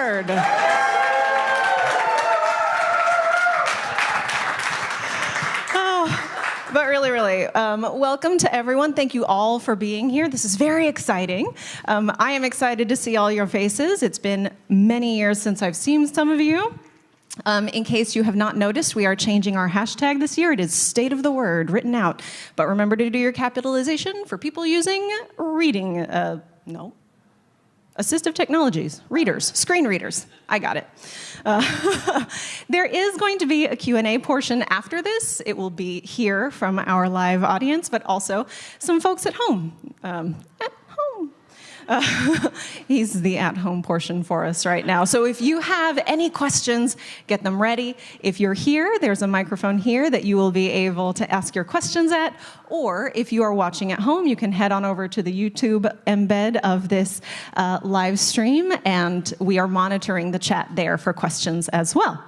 word. But really, welcome to everyone. Thank you all for being here. This is very exciting. I am excited to see all your faces. It's been many years since I've seen some of you. In case you have not noticed, we are changing our hashtag this year. It is State of the Word, written out. But remember to do your capitalization for people using assistive technologies, readers, screen readers. I got it. There is going to be a Q&A portion after this. It will be here from our live audience, but also some folks at home. He's the at-home portion for us right now. So if you have any questions, get them ready. If you're here, there's a microphone here that you will be able to ask your questions at. Or if you are watching at home, you can head on over to the YouTube embed of this live stream, and we are monitoring the chat there for questions as well.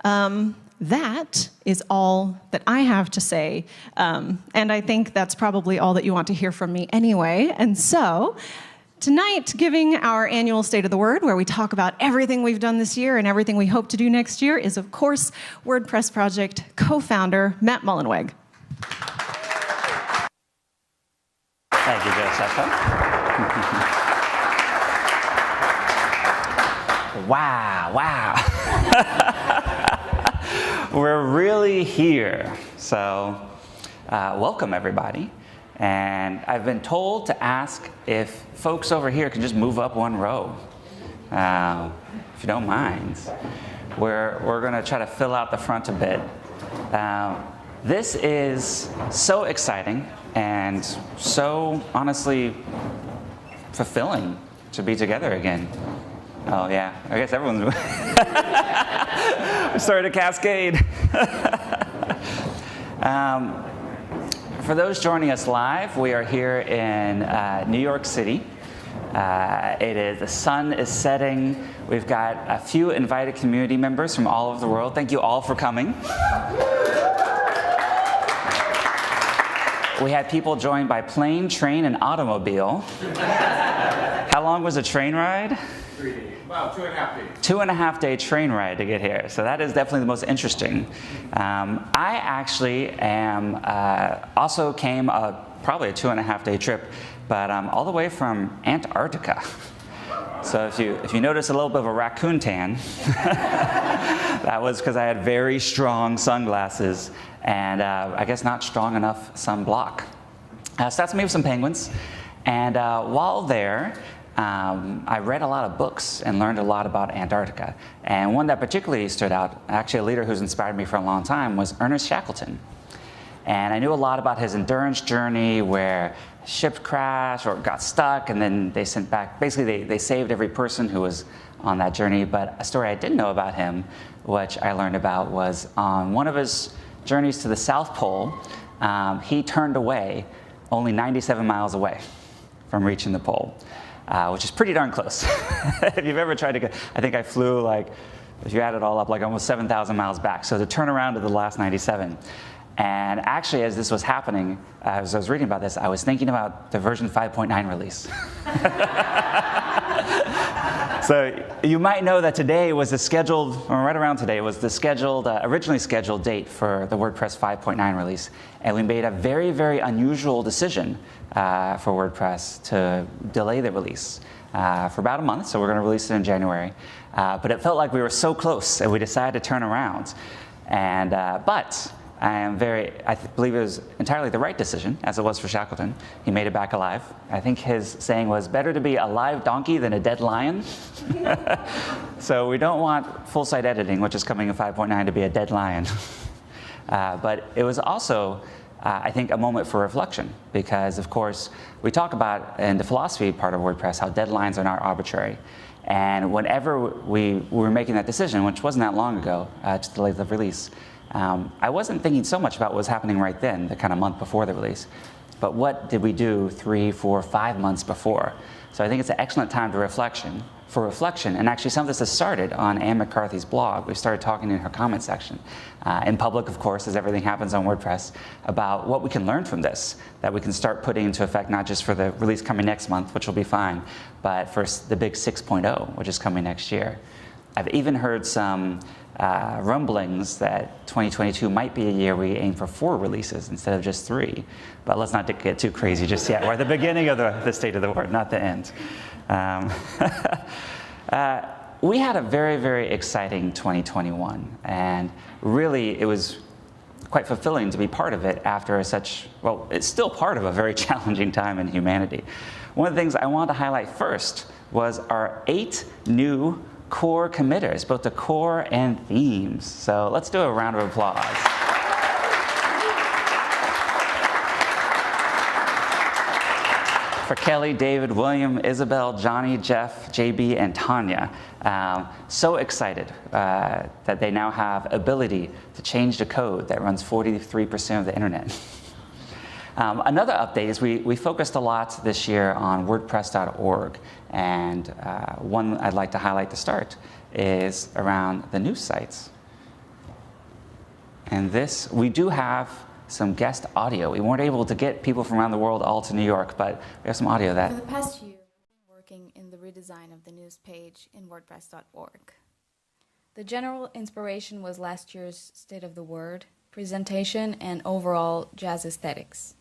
That is all that I have to say, and I think that's probably all that you want to hear from me anyway. And so, tonight, giving our annual State of the Word, where we talk about everything we've done this year and everything we hope to do next year, is, of course, WordPress Project co-founder Matt Mullenweg. Thank you, Josepha. Wow. We're really here. So, welcome, everybody. And I've been told to ask if folks over here can just move up one row, if you don't mind. We're going to try to fill out the front a bit. This is so exciting and so, honestly, fulfilling to be together again. Oh, yeah. I guess everyone's starting to cascade. For those joining us live, we are here in New York City. The sun is setting. We've got a few invited community members from all over the world. Thank you all for coming. We had people joined by plane, train, and automobile. How long was the train ride? 3 days. Wow, 2.5 days. 2.5 day train ride to get here. So that is definitely the most interesting. I actually also came probably a 2.5 day trip, but all the way from Antarctica. So if you notice a little bit of a raccoon tan, that was because I had very strong sunglasses and I guess not strong enough sunblock. So that's me with some penguins. And while there, I read a lot of books and learned a lot about Antarctica. And one that particularly stood out, actually a leader who's inspired me for a long time, was Ernest Shackleton. And I knew a lot about his endurance journey where ship crashed or got stuck and then they sent back, basically they saved every person who was on that journey. But a story I didn't know about him, which I learned about, was on one of his journeys to the South Pole, he turned away only 97 miles away from reaching the pole. Which is pretty darn close. If you've ever tried to go, I think I flew if you add it all up, almost 7,000 miles back. So to turn around to the last 97. And actually, as this was happening, as I was reading about this, I was thinking about the version 5.9 release. So you might know that today was right around today was the originally scheduled date for the WordPress 5.9 release. And we made a very, very unusual decision for WordPress to delay the release for about a month. So we're going to release it in January. But it felt like we were so close, and we decided to turn around. And but I believe it was entirely the right decision, as it was for Shackleton. He made it back alive. I think his saying was, better to be a live donkey than a dead lion. So we don't want full-site editing, which is coming in 5.9, to be a dead lion. But it was also, I think, a moment for reflection, because, of course, we talk about, in the philosophy part of WordPress, how deadlines are not arbitrary. And whenever we were making that decision, which wasn't that long ago, to delay the release, I wasn't thinking so much about what was happening right then, the kind of month before the release. but what did we do 3, 4, 5 months before? So I think it's an excellent time for reflection, and actually some of this has started on Anne McCarthy's blog. We started talking in her comment section, in public, of course, as everything happens on WordPress, about what we can learn from this, that we can start putting into effect not just for the release coming next month, which will be fine, but for the big 6.0, which is coming next year. I've even heard some rumblings that 2022 might be a year we aim for 4 releases instead of just 3. But let's not get too crazy just yet. We're at the beginning of the state of the word, not the end. We had a very, very exciting 2021, and really it was quite fulfilling to be part of it after it's still part of a very challenging time in humanity. One of the things I wanted to highlight first was our 8 new core committers, both the core and themes. So let's do a round of applause. For Kelly, David, William, Isabel, Johnny, Jeff, JB, and Tanya. So excited that they now have ability to change the code that runs 43% of the internet. Another update is we focused a lot this year on WordPress.org, and one I'd like to highlight to start is around the news sites. And this, we do have some guest audio. We weren't able to get people from around the world all to New York, but we have some audio that... For the past year, I've been working in the redesign of the news page in WordPress.org. The general inspiration was last year's State of the Word, presentation, and overall jazz aesthetics.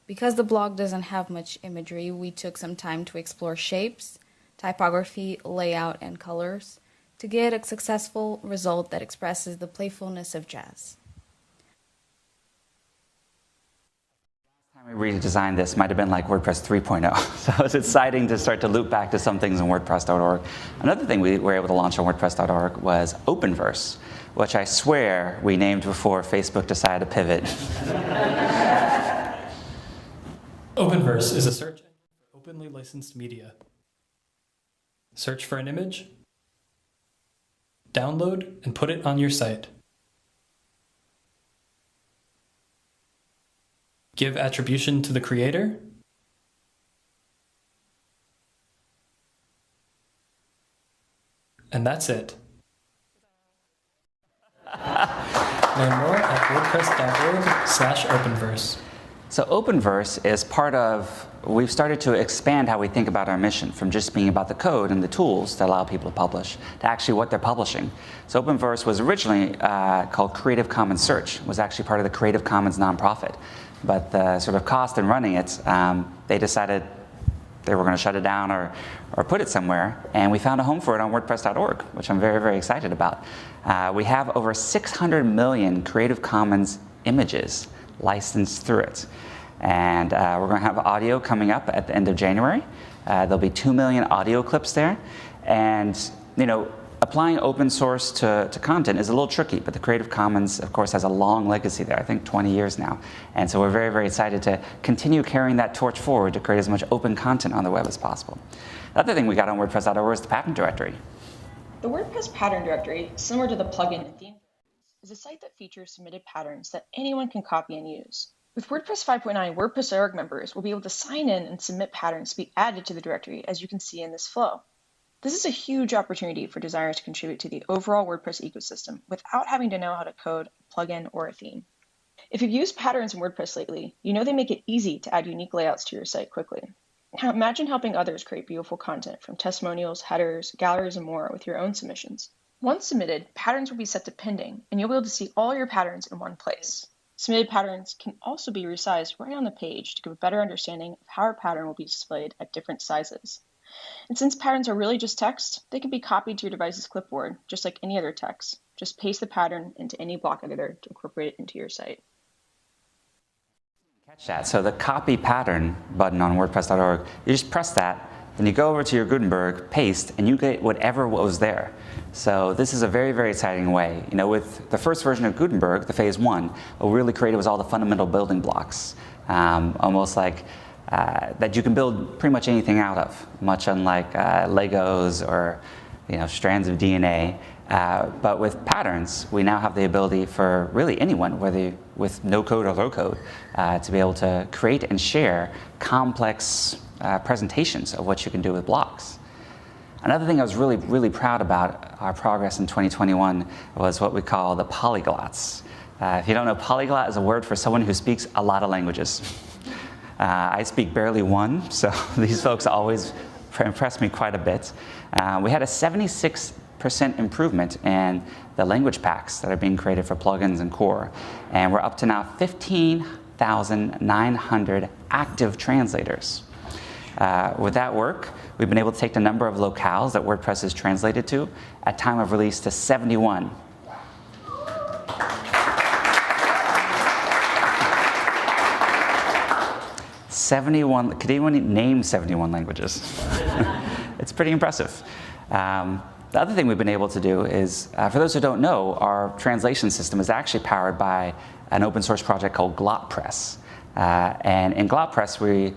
Because the blog doesn't have much imagery, we took some time to explore shapes, typography, layout, and colors to get a successful result that expresses the playfulness of jazz. We redesigned this might have been like WordPress 3.0. So it's exciting to start to loop back to some things in WordPress.org. Another thing we were able to launch on WordPress.org was Openverse, which I swear we named before Facebook decided to pivot. Openverse is a search engine for openly licensed media. Search for an image, download, and put it on your site. Give attribution to the creator, and that's it. Learn more at wordpress.org/openverse. So Openverse is part of, we've started to expand how we think about our mission from just being about the code and the tools that allow people to publish to actually what they're publishing. So Openverse was originally called Creative Commons Search, was actually part of the Creative Commons nonprofit. But the sort of cost in running it, they decided they were going to shut it down or put it somewhere, and we found a home for it on WordPress.org, which I'm very, very excited about. We have over 600 million Creative Commons images licensed through it. And we're going to have audio coming up at the end of January. There'll be 2 million audio clips there. And, applying open source to content is a little tricky, but the Creative Commons, of course, has a long legacy there, I think 20 years now. And so we're very, very excited to continue carrying that torch forward to create as much open content on the web as possible. The other thing we got on WordPress.org is the pattern directory. The WordPress pattern directory, similar to the plugin and theme, is a site that features submitted patterns that anyone can copy and use. With WordPress 5.9, WordPress.org members will be able to sign in and submit patterns to be added to the directory, as you can see in this flow. This is a huge opportunity for designers to contribute to the overall WordPress ecosystem without having to know how to code a plugin or a theme. If you've used patterns in WordPress lately, you know they make it easy to add unique layouts to your site quickly. Now imagine helping others create beautiful content from testimonials, headers, galleries, and more with your own submissions. Once submitted, patterns will be set to pending, and you'll be able to see all your patterns in one place. Submitted patterns can also be resized right on the page to give a better understanding of how our pattern will be displayed at different sizes. And since patterns are really just text, they can be copied to your device's clipboard, just like any other text. Just paste the pattern into any block editor to incorporate it into your site. Catch that. So the copy pattern button on WordPress.org, you just press that, then you go over to your Gutenberg, paste, and you get whatever was there. So this is a very, very exciting way. With the first version of Gutenberg, the phase 1, what we really created was all the fundamental building blocks, almost like that you can build pretty much anything out of, much unlike Legos or strands of DNA. But with patterns, we now have the ability for really anyone, whether with no code or low code, to be able to create and share complex presentations of what you can do with blocks. Another thing I was really, really proud about our progress in 2021 was what we call the polyglots. If you don't know, polyglot is a word for someone who speaks a lot of languages. I speak barely one, so these folks always impress me quite a bit. We had a 76% improvement in the language packs that are being created for plugins and core. And we're up to now 15,900 active translators. With that work, we've been able to take the number of locales that WordPress is translated to at time of release to 71. Could anyone name 71 languages? It's pretty impressive. The other thing we've been able to do is, for those who don't know, our translation system is actually powered by an open source project called WordPress. And in WordPress, we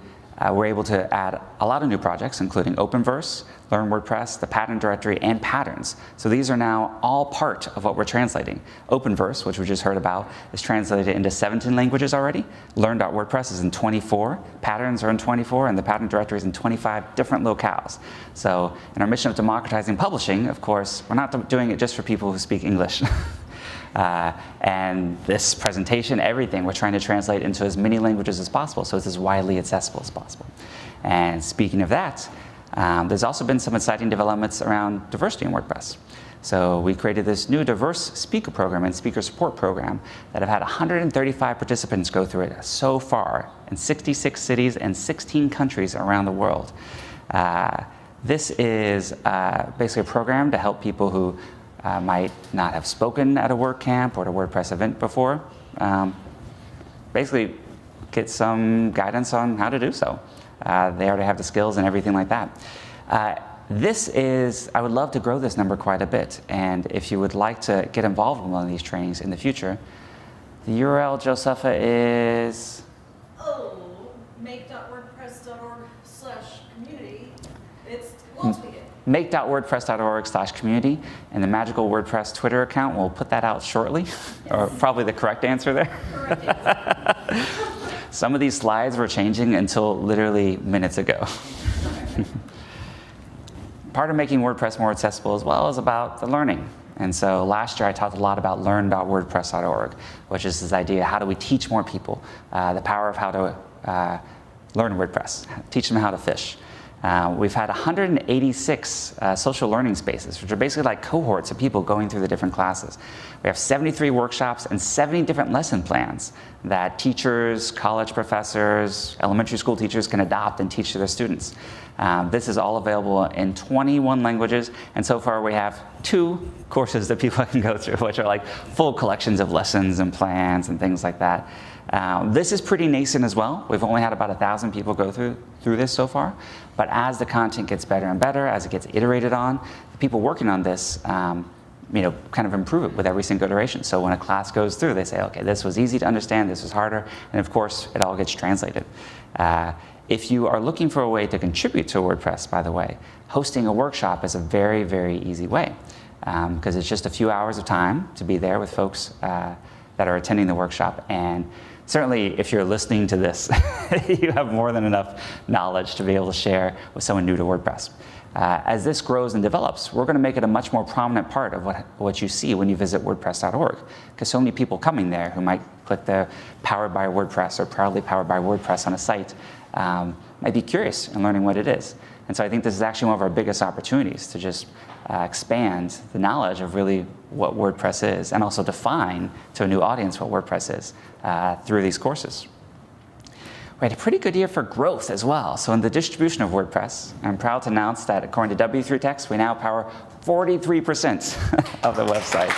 were able to add a lot of new projects, including Openverse, Learn WordPress, the pattern directory, and patterns. So these are now all part of what we're translating. Openverse, which we just heard about, is translated into 17 languages already. Learn.wordpress is in 24. Patterns are in 24, and the pattern directory is in 25 different locales. So in our mission of democratizing publishing, of course, we're not doing it just for people who speak English. And this presentation, everything, we're trying to translate into as many languages as possible, so it's as widely accessible as possible. And speaking of that, there's also been some exciting developments around diversity in WordPress. So we created this new diverse speaker program and speaker support program that have had 135 participants go through it so far in 66 cities and 16 countries around the world. This is basically a program to help people who might not have spoken at a WordCamp or at a WordPress event before, basically get some guidance on how to do so. They already have the skills and everything like that. I would love to grow this number quite a bit, and if you would like to get involved in one of these trainings in the future, the URL, Josepha, is... make.wordpress.org/community. It's make.wordpress.org/community, and the magical WordPress Twitter account, we'll put that out shortly, or probably the correct answer there. Correct answer. Some of these slides were changing until literally minutes ago. Part of making WordPress more accessible as well is about the learning. And so last year I talked a lot about learn.wordpress.org, which is this idea, how do we teach more people the power of how to learn WordPress, teach them how to fish. We've had 186 social learning spaces, which are basically like cohorts of people going through the different classes. We have 73 workshops and 70 different lesson plans that teachers, college professors, elementary school teachers can adopt and teach to their students. This is all available in 21 languages, and so far we have 2 courses that people can go through, which are like full collections of lessons and plans and things like that. This is pretty nascent as well. We've only had about 1,000 people go through this so far. But as the content gets better and better, as it gets iterated on, the people working on this kind of improve it with every single iteration. So when a class goes through, they say, okay, this was easy to understand, this was harder, and of course, it all gets translated. If you are looking for a way to contribute to WordPress, by the way, hosting a workshop is a very, very easy way, because it's just a few hours of time to be there with folks that are attending the workshop. And certainly, if you're listening to this, you have more than enough knowledge to be able to share with someone new to WordPress. As this grows and develops, we're going to make it a much more prominent part of what you see when you visit WordPress.org, because so many people coming there who might click the Powered by WordPress or Proudly Powered by WordPress on a site might be curious in learning what it is. And so I think this is actually one of our biggest opportunities to just expand the knowledge of really what WordPress is, and also define to a new audience what WordPress is through these courses. We had a pretty good year for growth as well. So in the distribution of WordPress, I'm proud to announce that according to W3Text, we now power 43% of the websites.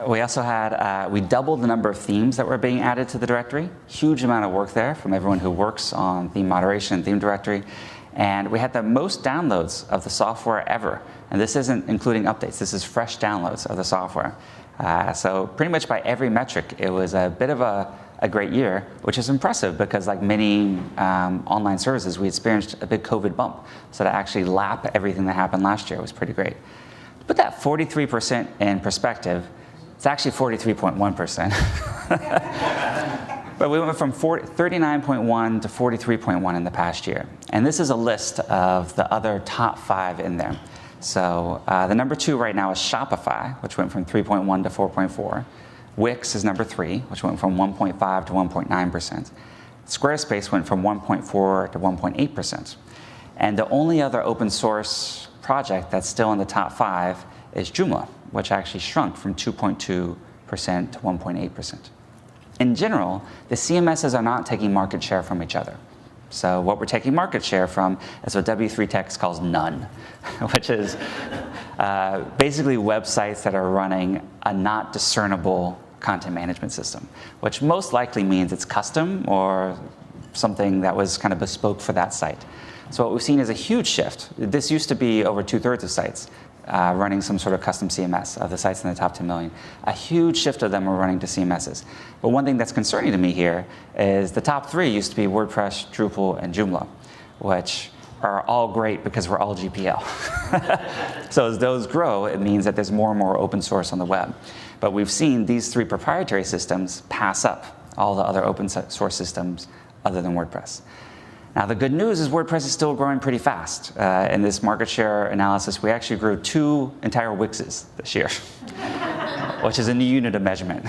We also had, we doubled the number of themes that were being added to the directory. Huge amount of work there from everyone who works on theme moderation and theme directory. And we had the most downloads of the software ever. And this isn't including updates. This is fresh downloads of the software. So pretty much by every metric, it was a bit of a a great year, which is impressive because like many online services, we experienced a big COVID bump. So to actually lap everything that happened last year was pretty great. To put that 43% in perspective, it's actually 43.1%. But we went from 39.1 to 43.1 in the past year. And this is a list of the other top 5 in there. So the number 2 right now is Shopify, which went from 3.1 to 4.4. Wix is number 3, which went from 1.5 to 1.9%. Squarespace went from 1.4 to 1.8%. And the only other open source project that's still in the top 5 is Joomla, which actually shrunk from 2.2% to 1.8%. In general, the CMSs are not taking market share from each other. So what we're taking market share from is what W3 Techs calls none, which is basically websites that are running a not discernible content management system, which most likely means it's custom or something that was kind of bespoke for that site. So what we've seen is a huge shift. This used to be over 2/3 of sites running some sort of custom CMS of the sites in the top 10 million. A huge shift of them are running to CMSs. But one thing that's concerning to me here is the top 3 used to be WordPress, Drupal, and Joomla, which are all great because we're all GPL. So as those grow, it means that there's more and more open source on the web. But we've seen these 3 proprietary systems pass up all the other open source systems other than WordPress. Now, the good news is WordPress is still growing pretty fast. In this market share analysis, we actually grew 2 entire Wixes this year, which is a new unit of measurement.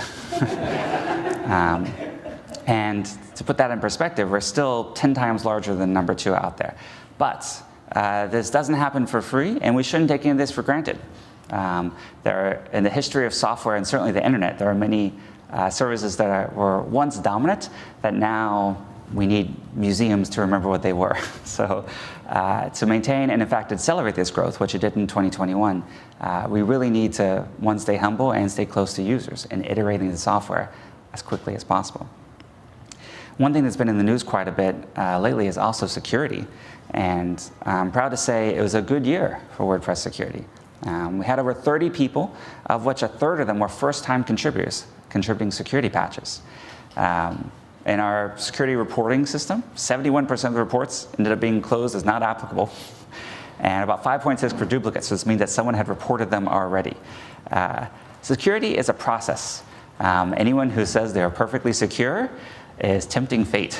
And to put that in perspective, we're still 10 times larger than number 2 out there. But this doesn't happen for free, and we shouldn't take any of this for granted. In the history of software and certainly the internet, there are many services that were once dominant that now we need museums to remember what they were. So to maintain and in fact accelerate this growth, which it did in 2021, we really need to, one, stay humble and stay close to users and iterating the software as quickly as possible. One thing that's been in the news quite a bit lately is also security. And I'm proud to say it was a good year for WordPress security. We had over 30 people, of which 1/3 of them were first-time contributors, contributing security patches. In our security reporting system, 71% of the reports ended up being closed as not applicable, and about 5.6 for duplicates. So this means that someone had reported them already. Security is a process. Anyone who says they are perfectly secure is tempting fate.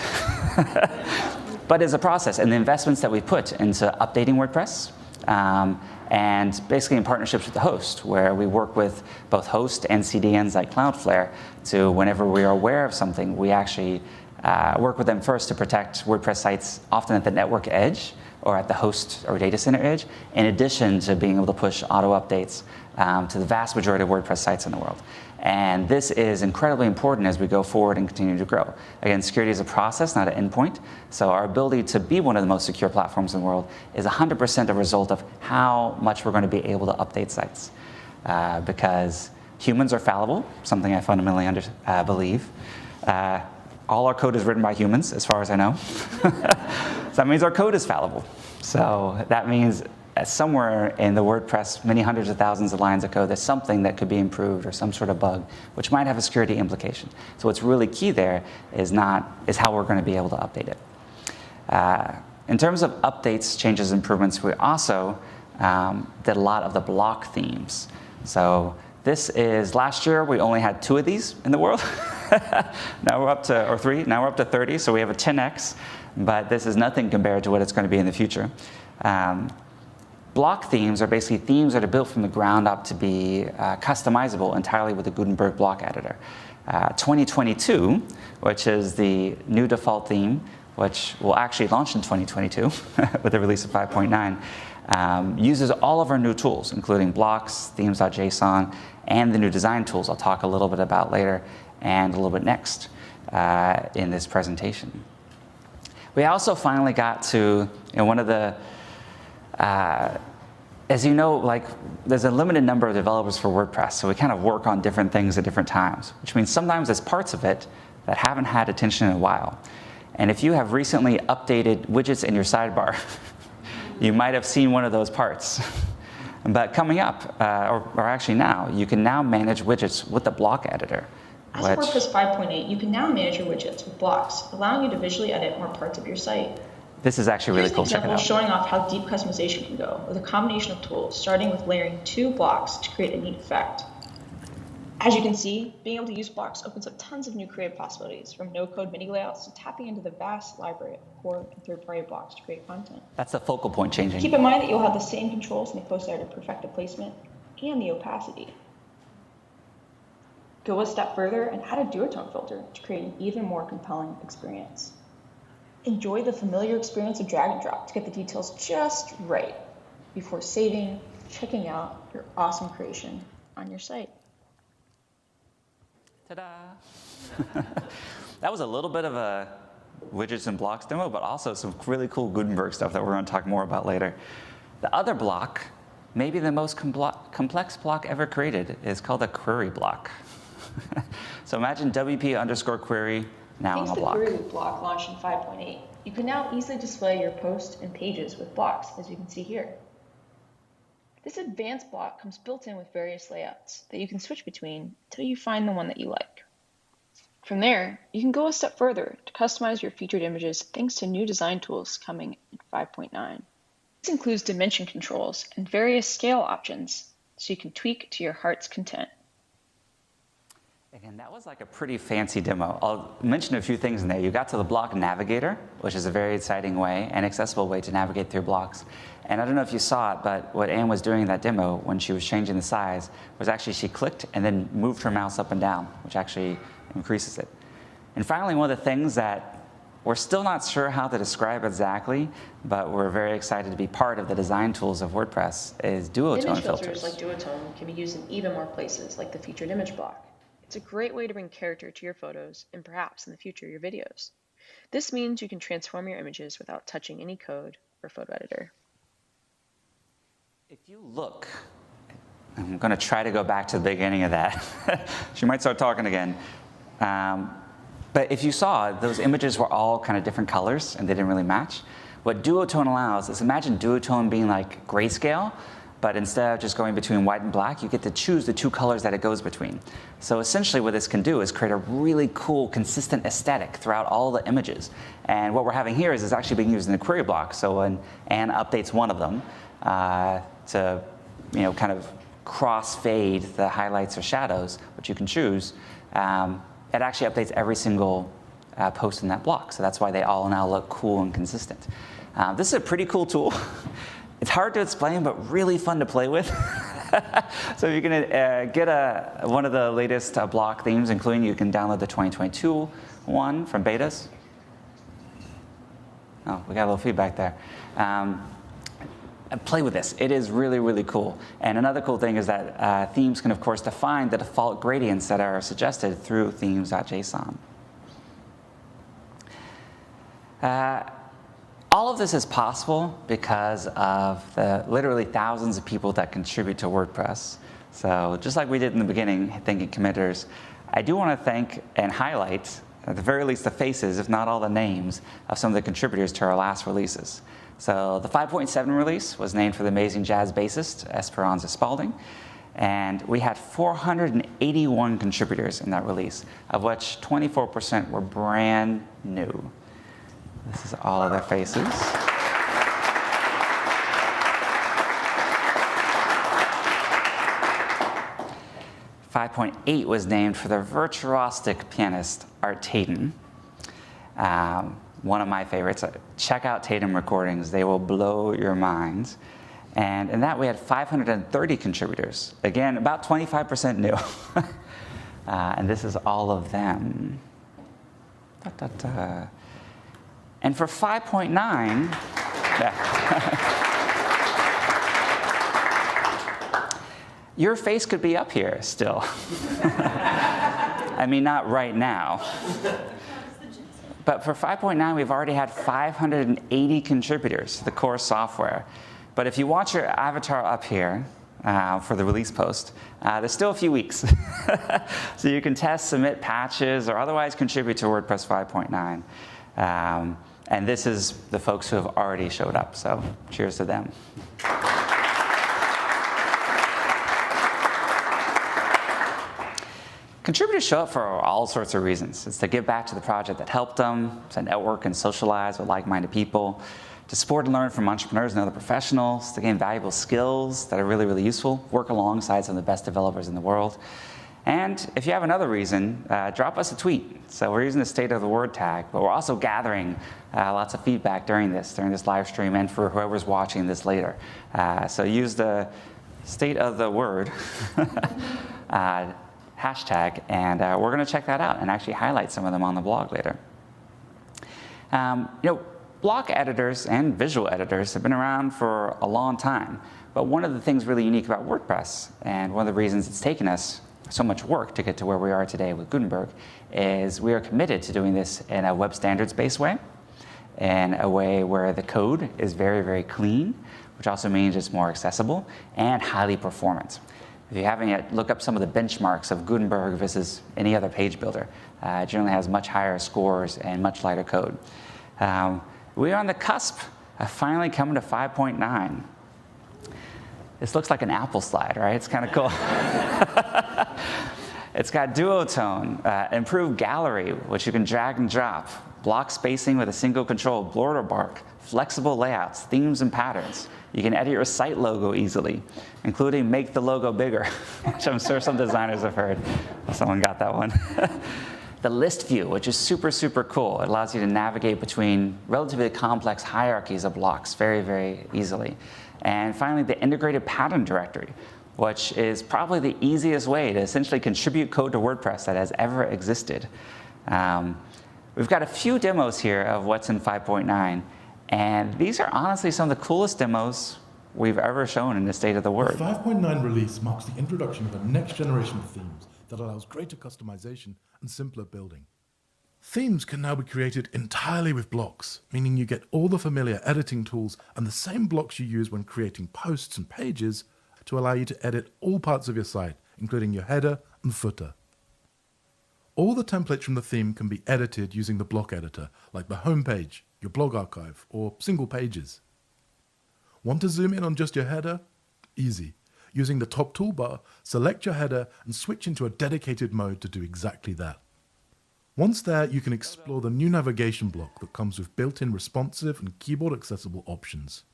But it's a process, and the investments that we put into updating WordPress, and basically in partnerships with the host, where we work with both host and CDNs like Cloudflare to, whenever we are aware of something, we actually work with them first to protect WordPress sites, often at the network edge or at the host or data center edge, in addition to being able to push auto updates to the vast majority of WordPress sites in the world. And this is incredibly important as we go forward and continue to grow. Again, security is a process, not an endpoint. So our ability to be one of the most secure platforms in the world is 100% a result of how much we're going to be able to update sites. Because humans are fallible, something I fundamentally believe. All our code is written by humans, as far as I know. So that means our code is fallible. So that means somewhere in the WordPress, many hundreds of thousands of lines of code, there's something that could be improved or some sort of bug, which might have a security implication. So what's really key there is how we're going to be able to update it. In terms of updates, changes, improvements, we also did a lot of the block themes. So this is, last year we only had 2 of these in the world. Now we're up to, or 3, now we're up to 30, so we have a 10x, but this is nothing compared to what it's going to be in the future. Block themes are basically themes that are built from the ground up to be customizable entirely with the Gutenberg block editor. 2022, which is the new default theme, which will actually launch in 2022 with the release of 5.9, uses all of our new tools, including blocks, themes.json, and the new design tools I'll talk a little bit about later and a little bit next in this presentation. We also finally got to one of the as you know, like, there's a limited number of developers for WordPress, so we kind of work on different things at different times, which means sometimes there's parts of it that haven't had attention in a while. And if you have recently updated widgets in your sidebar, you might have seen one of those parts. But coming up, or actually now, you can now manage widgets with the block editor As of WordPress 5.8, you can now manage your widgets with blocks, allowing you to visually edit more parts of your site. This is actually really cool. Check it out. Here's an example showing off how deep customization can go with a combination of tools, starting with layering 2 blocks to create a neat effect. As you can see, being able to use blocks opens up tons of new creative possibilities, from no-code mini layouts to tapping into the vast library of core and third-party blocks to create content. That's the focal point changing. Keep in mind that you'll have the same controls in the post editor perfected placement and the opacity. Go a step further and add a duotone filter to create an even more compelling experience. Enjoy the familiar experience of drag and drop to get the details just right before saving, checking out your awesome creation on your site. Ta-da! That was a little bit of a widgets and blocks demo, but also some really cool Gutenberg stuff that we're going to talk more about later. The other block, maybe the most complex block ever created, is called a query block. So imagine WP_query now on a block. Thanks to the query block launched in 5.8, you can now easily display your posts and pages with blocks, as you can see here. This advanced block comes built in with various layouts that you can switch between until you find the one that you like. From there, you can go a step further to customize your featured images thanks to new design tools coming in 5.9. This includes dimension controls and various scale options, so you can tweak to your heart's content. Again, that was like a pretty fancy demo. I'll mention a few things in there. You got to the block Navigator, which is a very exciting way and accessible way to navigate through blocks. And I don't know if you saw it, but what Anne was doing in that demo when she was changing the size was actually she clicked and then moved her mouse up and down, which actually increases it. And finally, one of the things that we're still not sure how to describe exactly, but we're very excited to be part of the design tools of WordPress is duotone Image filters. filters like duotone can be used in even more places, like the featured image block. It's a great way to bring character to your photos and perhaps in the future your videos. This means you can transform your images without touching any code or photo editor. If you look, I'm going to try to go back to the beginning of that. She might start talking again. But if you saw, those images were all kind of different colors and they didn't really match. What duotone allows is imagine duotone being like grayscale, but instead of just going between white and black, you get to choose the 2 colors that it goes between. So essentially what this can do is create a really cool, consistent aesthetic throughout all the images. And what we're having here is it's actually being used in the query block. So when Anne updates one of them to kind of cross-fade the highlights or shadows, which you can choose, it actually updates every single post in that block. So that's why they all now look cool and consistent. This is a pretty cool tool. It's hard to explain, but really fun to play with. So if you're going to get one of the latest block themes, including you can download the 2022 one from betas. Oh, we got a little feedback there. Play with this. It is really, really cool. And another cool thing is that themes can, of course, define the default gradients that are suggested through themes.json. All of this is possible because of the literally thousands of people that contribute to WordPress. So just like we did in the beginning, thanking committers, I do want to thank and highlight, at the very least, the faces, if not all the names, of some of the contributors to our last releases. So the 5.7 release was named for the amazing jazz bassist, Esperanza Spalding. And we had 481 contributors in that release, of which 24% were brand new. This is all of their faces. 5.8 was named for the virtuosic pianist Art Tatum. One of my favorites. Check out Tatum recordings. They will blow your minds. And in that, we had 530 contributors. Again, about 25% new. And this is all of them. Da, da, da. And for 5.9, your face could be up here still. I mean, not right now. But for 5.9, we've already had 580 contributors to the core software. But if you watch your avatar up here for the release post, there's still a few weeks. So you can test, submit patches, or otherwise contribute to WordPress 5.9. And this is the folks who have already showed up, so cheers to them. Contributors show up for all sorts of reasons. It's to give back to the project that helped them, to network and socialize with like-minded people, to support and learn from entrepreneurs and other professionals, to gain valuable skills that are really, really useful, work alongside some of the best developers in the world. And if you have another reason, drop us a tweet. So we're using the State of the Word tag, but we're also gathering lots of feedback during this live stream and for whoever's watching this later. So use the State of the Word hashtag, and we're going to check that out and actually highlight some of them on the blog later. Block editors and visual editors have been around for a long time, but one of the things really unique about WordPress, and one of the reasons it's taken us so much work to get to where we are today with Gutenberg, is we are committed to doing this in a web standards-based way, in a way where the code is very, very clean, which also means it's more accessible and highly performant. If you haven't yet, look up some of the benchmarks of Gutenberg versus any other page builder. It generally has much higher scores and much lighter code. We are on the cusp of finally coming to 5.9. This looks like an Apple slide, right? It's kind of cool. It's got duotone, improved gallery, which you can drag and drop, block spacing with a single control, border bar, flexible layouts, themes and patterns. You can edit your site logo easily, including make the logo bigger, which I'm sure some designers have heard. Someone got that one. The list view, which is super, super cool. It allows you to navigate between relatively complex hierarchies of blocks very, very easily. And finally, the integrated pattern directory, which is probably the easiest way to essentially contribute code to WordPress that has ever existed. We've got a few demos here of what's in 5.9. And these are honestly some of the coolest demos we've ever shown in the State of the Word. The 5.9 release marks the introduction of a next generation of themes that allows greater customization and simpler building. Themes can now be created entirely with blocks, meaning you get all the familiar editing tools and the same blocks you use when creating posts and pages to allow you to edit all parts of your site, including your header and footer. All the templates from the theme can be edited using the block editor, like the home page, your blog archive, or single pages. Want to zoom in on just your header? Easy. Using the top toolbar, select your header and switch into a dedicated mode to do exactly that. Once there, you can explore the new navigation block that comes with built-in responsive and keyboard-accessible options.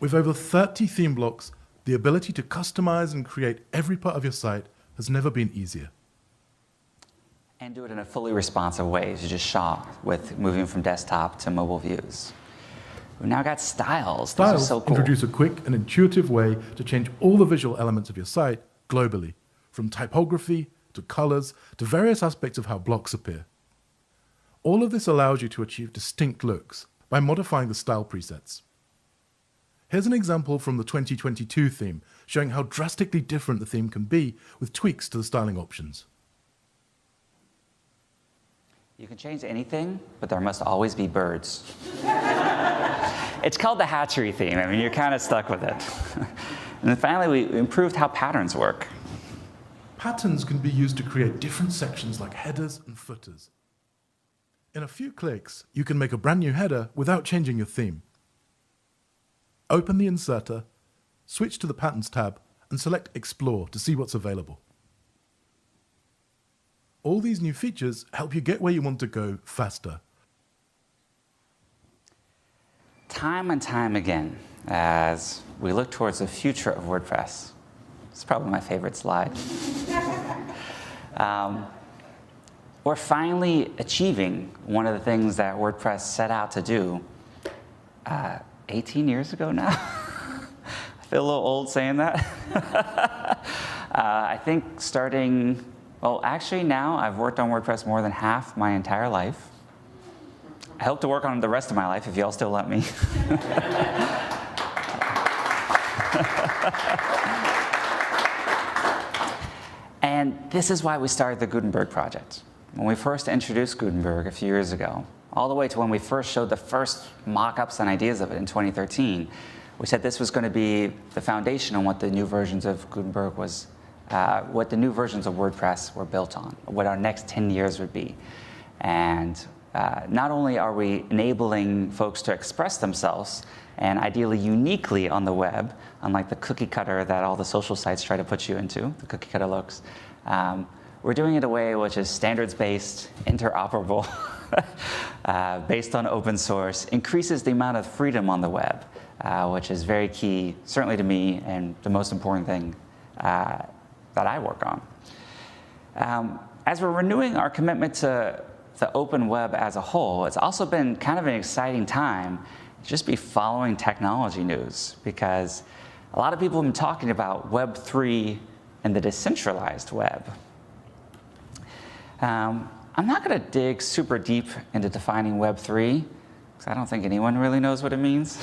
With over 30 theme blocks, the ability to customize and create every part of your site has never been easier. And do it in a fully responsive way, as you just saw with moving from desktop to mobile views. We've now got styles. Styles These are so cool. introduce a quick and intuitive way to change all the visual elements of your site globally, from typography to colors to various aspects of how blocks appear. All of this allows you to achieve distinct looks by modifying the style presets. Here's an example from the 2022 theme, showing how drastically different the theme can be with tweaks to the styling options. You can change anything, but there must always be birds. It's called the hatchery theme. I mean, you're kind of stuck with it. And then finally, we improved how patterns work. Patterns can be used to create different sections like headers and footers. In a few clicks, you can make a brand new header without changing your theme. Open the inserter, switch to the Patterns tab, and select Explore to see what's available. All these new features help you get where you want to go faster. Time and time again, as we look towards the future of WordPress, it's probably my favorite slide. We're finally achieving one of the things that WordPress set out to do 18 years ago now. I feel a little old saying that. I think starting, well, actually now I've worked on WordPress more than half my entire life. I hope to work on it the rest of my life if y'all still let me. And this is why we started the Gutenberg Project. When we first introduced Gutenberg a few years ago, all the way to when we first showed the first mock-ups and ideas of it in 2013, we said this was going to be the foundation on what the new versions of Gutenberg was, what the new versions of WordPress were built on, what our next 10 years would be. And not only are we enabling folks to express themselves, and ideally uniquely on the web, unlike the cookie cutter that all the social sites try to put you into, the cookie cutter looks, we're doing it in a way which is standards-based, interoperable, based on open source, increases the amount of freedom on the web, which is very key, certainly to me, and the most important thing that I work on. As we're renewing our commitment to the open web as a whole, it's also been kind of an exciting time to just be following technology news, because a lot of people have been talking about Web 3 and the decentralized web. I'm not going to dig super deep into defining Web 3, because I don't think anyone really knows what it means.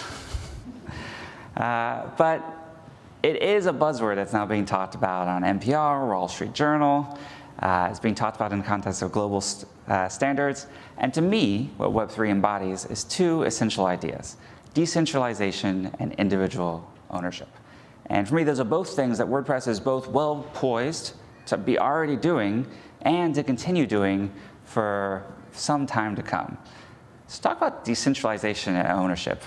But it is a buzzword that's now being talked about on NPR, Wall Street Journal. It's being talked about in the context of global standards. And to me, what Web 3 embodies is two essential ideas: decentralization and individual ownership. And for me, those are both things that WordPress is both well poised to be already doing and to continue doing for some time to come. Let's talk about decentralization and ownership.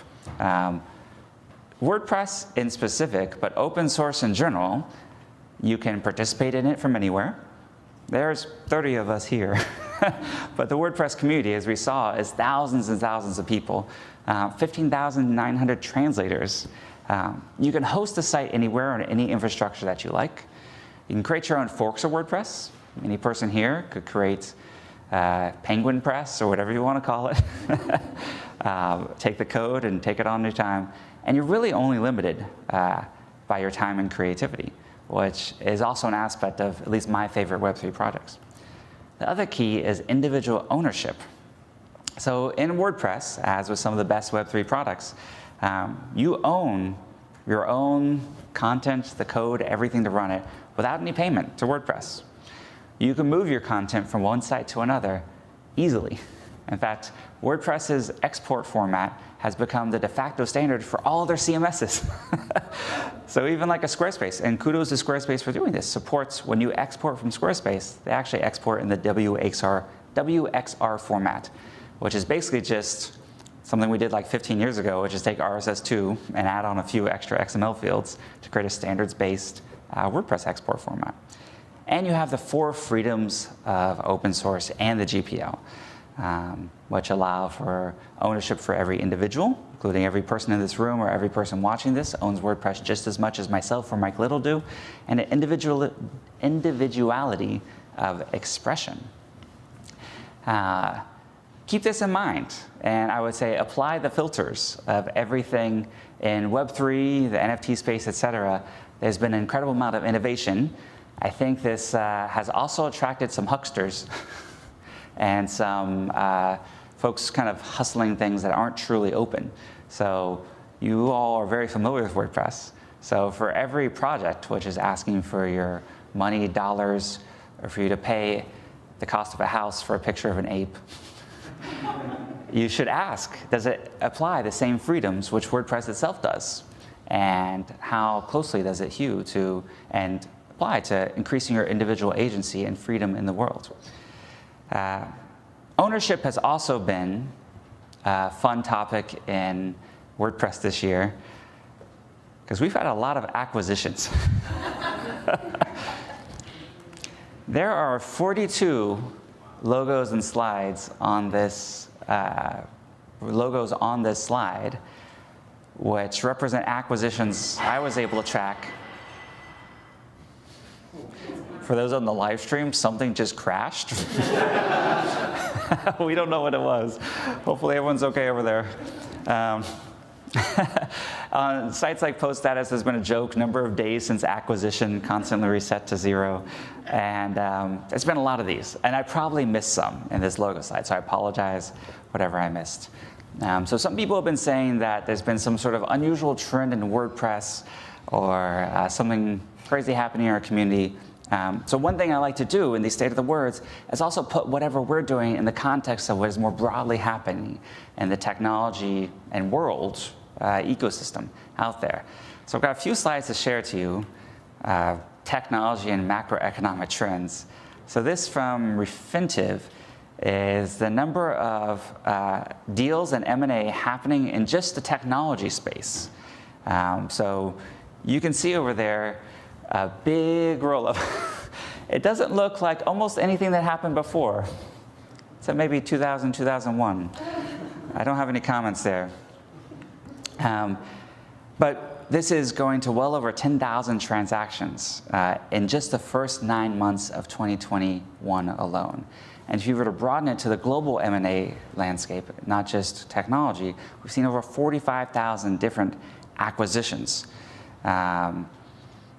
WordPress in specific, but open source in general, you can participate in it from anywhere. There's 30 of us here. But the WordPress community, as we saw, is thousands and thousands of people, 15,900 translators. You can host a site anywhere on any infrastructure that you like. You can create your own forks of WordPress. Any person here could create Penguin Press or whatever you want to call it. Take the code and take it on your time. And you're really only limited by your time and creativity, which is also an aspect of at least my favorite Web3 projects. The other key is individual ownership. So in WordPress, as with some of the best Web3 products, you own your own content, the code, everything to run it, without any payment to WordPress. You can move your content from one site to another easily. In fact, WordPress's export format has become the de facto standard for all their CMSs. So even like a Squarespace, and kudos to Squarespace for doing this, supports when you export from Squarespace, they actually export in the WXR format, which is basically just something we did like 15 years ago, which is take RSS2 and add on a few extra XML fields to create a standards-based WordPress export format. And you have the 4 freedoms of open source and the GPL, which allow for ownership for every individual, including every person in this room or every person watching this owns WordPress just as much as myself or Mike Little do, and an individuality of expression. Keep this in mind, and I would say apply the filters of everything in Web3, the NFT space, etc. There's been an incredible amount of innovation. I think this has also attracted some hucksters and some folks kind of hustling things that aren't truly open. So you all are very familiar with WordPress. So for every project which is asking for your money, dollars, or for you to pay the cost of a house for a picture of an ape, you should ask, does it apply the same freedoms which WordPress itself does? And how closely does it hew to and apply to increasing your individual agency and freedom in the world? Ownership has also been a fun topic in WordPress this year, because we've had a lot of acquisitions. There are 42 logos and slides on this slide, which represent acquisitions I was able to track. For those on the live stream, something just crashed. We don't know what it was. Hopefully everyone's okay over there. On sites like Post Status, there's been a joke, number of days since acquisition, constantly reset to 0. And there's been a lot of these. And I probably missed some in this logo slide, so I apologize, whatever I missed. So some people have been saying that there's been some sort of unusual trend in WordPress or something crazy happening in our community. So one thing I like to do in the State of the Words is also put whatever we're doing in the context of what is more broadly happening in the technology and world ecosystem out there. So I've got a few slides to share to you, technology and macroeconomic trends. So this from Refinitiv is the number of deals and M&A happening in just the technology space. So you can see over there a big roll-up. It doesn't look like almost anything that happened before. So maybe 2000, 2001. I don't have any comments there. But this is going to well over 10,000 transactions in just the first 9 months of 2021 alone. And if you were to broaden it to the global M&A landscape, not just technology, we've seen over 45,000 different acquisitions.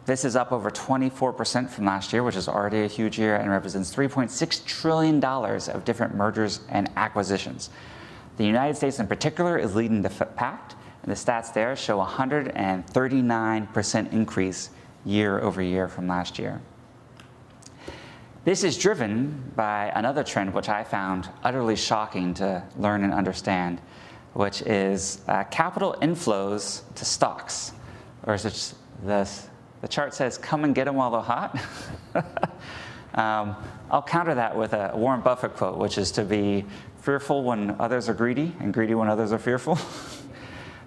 This is up over 24% from last year, which is already a huge year, and represents $3.6 trillion of different mergers and acquisitions. The United States in particular is leading the pack, and the stats there show a 139% increase year over year from last year. This is driven by another trend which I found utterly shocking to learn and understand, which is capital inflows to stocks. Or is it the chart says, come and get them while they're hot? I'll counter that with a Warren Buffett quote, which is to be fearful when others are greedy and greedy when others are fearful.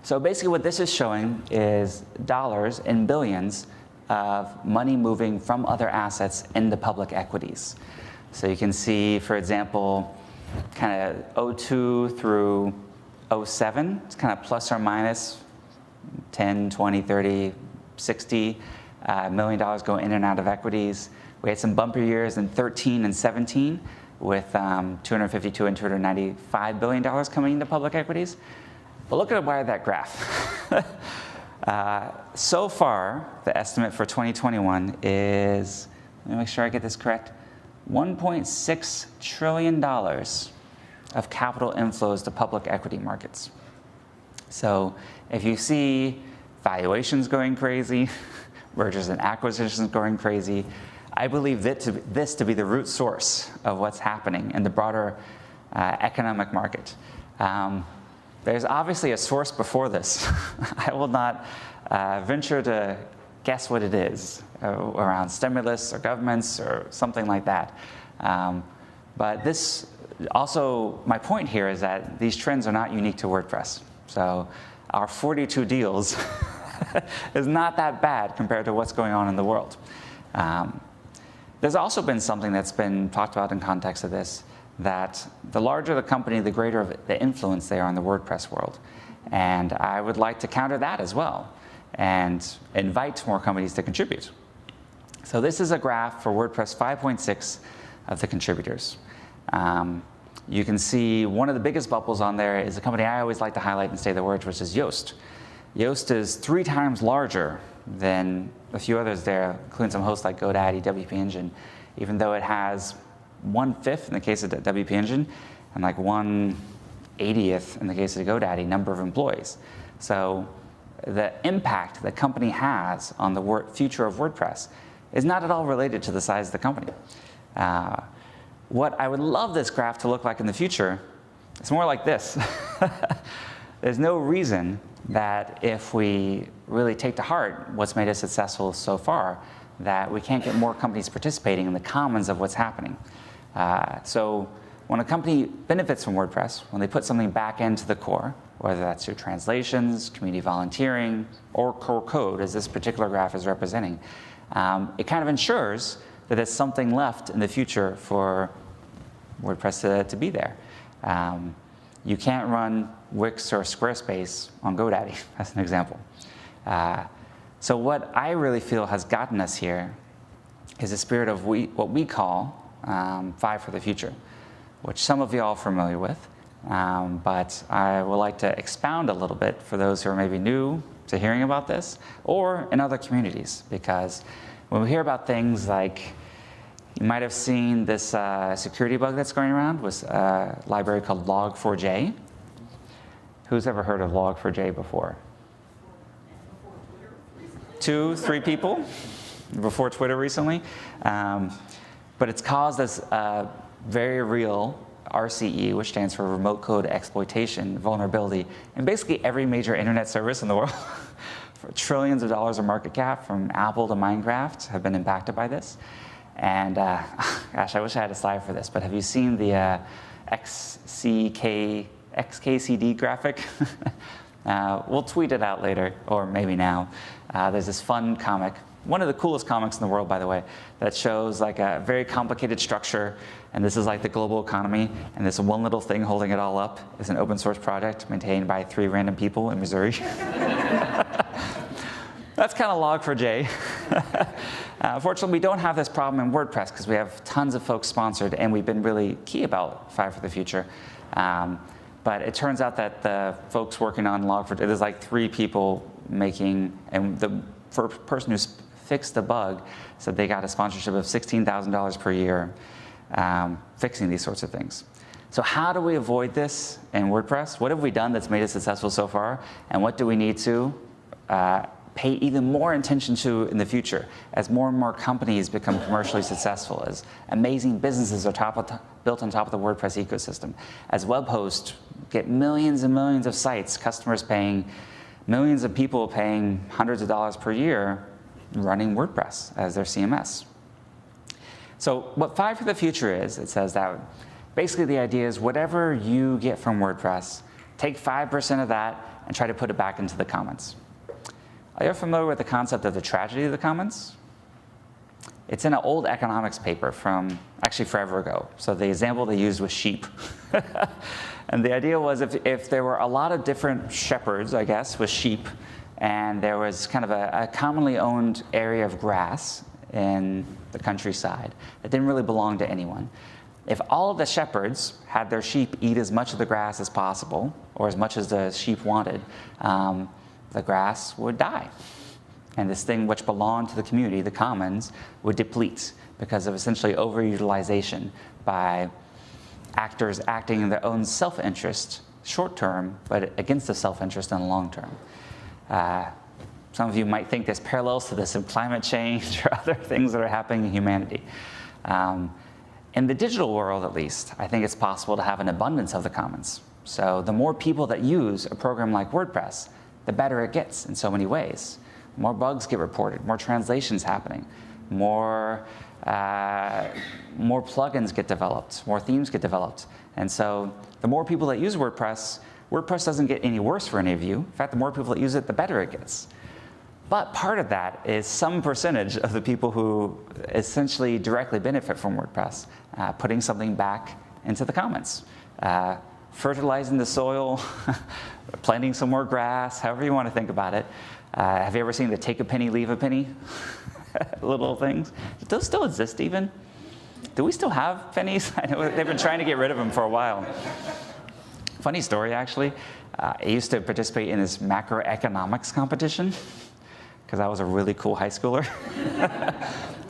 So basically what this is showing is dollars in billions of money moving from other assets into public equities. So you can see, for example, kind of 02 through 07, it's kind of plus or minus 10, 20, 30, 60 million dollars go in and out of equities. We had some bumper years in 13 and 17 with 252 and 295 billion dollars coming into public equities. But look at the wide of that graph. So far, the estimate for 2021 is, let me make sure I get this correct, $1.6 trillion of capital inflows to public equity markets. So if you see valuations going crazy, mergers and acquisitions going crazy, I believe this to be the root source of what's happening in the broader economic market. There's obviously a source before this. I will not venture to guess what it is, around stimulus or governments or something like that. But this also, my point here is that these trends are not unique to WordPress. So our 42 deals is not that bad compared to what's going on in the world. There's also been something that's been talked about in context of this, that the larger the company, the greater the influence they are in the WordPress world. And I would like to counter that as well and invite more companies to contribute. So this is a graph for WordPress 5.6 of the contributors. You can see one of the biggest bubbles on there is a company I always like to highlight and say the words, which is Yoast. Yoast is 3 times larger than a few others there, including some hosts like GoDaddy, WP Engine, even though it has 1/5 in the case of the WP Engine and like 1/80th in the case of GoDaddy number of employees. So the impact the company has on the future of WordPress is not at all related to the size of the company. What I would love this graph to look like in the future, it's more like this. There's no reason that if we really take to heart what's made us successful so far, that we can't get more companies participating in the commons of what's happening. So when a company benefits from WordPress, when they put something back into the core, whether that's through translations, community volunteering, or core code, as this particular graph is representing, it kind of ensures that there's something left in the future for WordPress to be there. You can't run Wix or Squarespace on GoDaddy, as an example. So what I really feel has gotten us here is the spirit of what we call 5 for the future, which some of you all are familiar with. But I would like to expound a little bit for those who are maybe new to hearing about this, or in other communities, because when we hear about things like, you might have seen this security bug that's going around with a library called Log4j. Who's ever heard of Log4j before? 2, 3 people before Twitter recently. But it's caused this very real RCE, which stands for remote code exploitation vulnerability, in basically every major internet service in the world. For trillions of dollars of market cap, from Apple to Minecraft, have been impacted by this. And gosh, I wish I had a slide for this, but have you seen the XKCD graphic? We'll tweet it out later, or maybe now. There's this fun comic, one of the coolest comics in the world, by the way, that shows like a very complicated structure, and this is like the global economy, and this one little thing holding it all up is an open source project maintained by 3 random people in Missouri. That's kind of Log4j. Fortunately, we don't have this problem in WordPress because we have tons of folks sponsored, and we've been really key about Five for the Future. But it turns out that the folks working on Log4j, there's like 3 people making, and the first person who fixed the bug said they got a sponsorship of $16,000 per year fixing these sorts of things. So how do we avoid this in WordPress? What have we done that's made it successful so far? And what do we need to pay even more attention to in the future as more and more companies become commercially successful, as amazing businesses are built on top of the WordPress ecosystem, as web hosts get millions and millions of sites, customers paying, millions of people paying hundreds of dollars per year running WordPress as their CMS. So what Five for the Future is, it says that basically the idea is whatever you get from WordPress, take 5% of that and try to put it back into the commons. Are you familiar with the concept of the tragedy of the commons? It's in an old economics paper from actually forever ago. So the example they used was sheep. And the idea was if there were a lot of different shepherds, I guess, with sheep, and there was kind of a commonly owned area of grass in the countryside that didn't really belong to anyone. If all of the shepherds had their sheep eat as much of the grass as possible, or as much as the sheep wanted, the grass would die. And this thing which belonged to the community, the commons, would deplete because of essentially overutilization by actors acting in their own self-interest short term, but against the self-interest in the long term. Some of you might think there's parallels to this in climate change or other things that are happening in humanity. In the digital world, at least, I think it's possible to have an abundance of the commons. So the more people that use a program like WordPress, the better it gets in so many ways. More bugs get reported, more translations happening, more plugins get developed, more themes get developed. And so the more people that use WordPress, WordPress doesn't get any worse for any of you. In fact, the more people that use it, the better it gets. But part of that is some percentage of the people who essentially directly benefit from WordPress, putting something back into the commons. Fertilizing the soil, planting some more grass, however you want to think about it. Have you ever seen the take a penny, leave a penny? Little things. Do those still exist even? Do we still have pennies? I know they've been trying to get rid of them for a while. Funny story, actually. I used to participate in this macroeconomics competition because I was a really cool high schooler.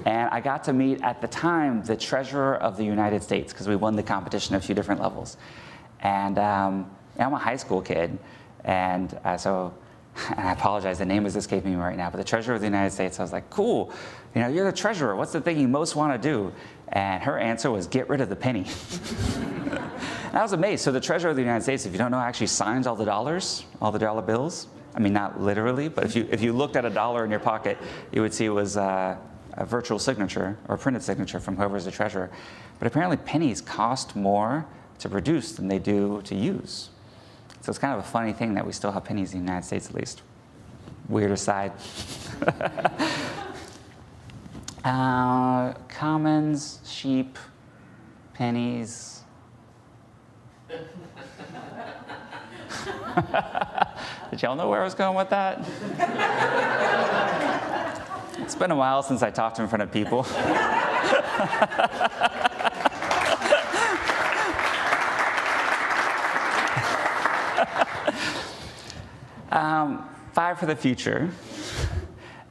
And I got to meet, at the time, the Treasurer of the United States because we won the competition at a few different levels. And I'm a high school kid, and and I apologize, the name is escaping me right now, but the Treasurer of the United States, I was like, cool, you're the treasurer, what's the thing you most want to do? And her answer was, get rid of the penny. And I was amazed. So the Treasurer of the United States, if you don't know, actually signs all the dollar bills. I mean, not literally, but if you looked at a dollar in your pocket, you would see it was a virtual signature or a printed signature from whoever's the treasurer. But apparently pennies cost more to produce than they do to use. So it's kind of a funny thing that we still have pennies in the United States, at least. Weird aside. Commons, sheep, pennies. Did y'all know where I was going with that? It's been a while since I talked in front of people. Five for the Future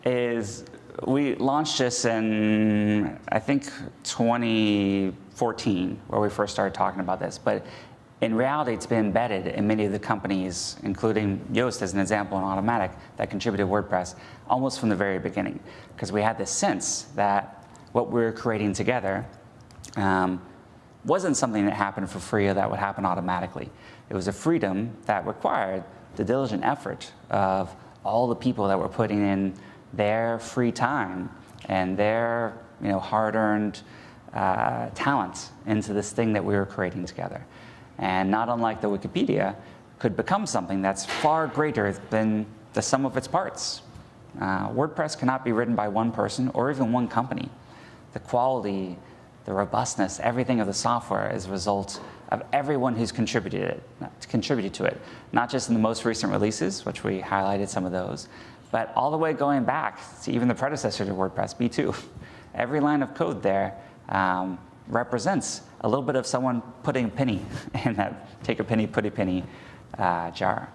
is, we launched this in, I think, 2014, where we first started talking about this. But in reality, it's been embedded in many of the companies, including Yoast as an example, and Automatic, that contributed to WordPress almost from the very beginning. Because we had this sense that what we were creating together wasn't something that happened for free or that would happen automatically. It was a freedom that required the diligent effort of all the people that were putting in their free time and their hard-earned talent into this thing that we were creating together. And not unlike the Wikipedia, could become something that's far greater than the sum of its parts. WordPress cannot be written by one person or even one company. The quality, the robustness, everything of the software is a result of everyone who's contributed to it. Not just in the most recent releases, which we highlighted some of those, but all the way going back to even the predecessor to WordPress, V2. Every line of code there represents a little bit of someone putting a penny in that take a penny, put a penny jar.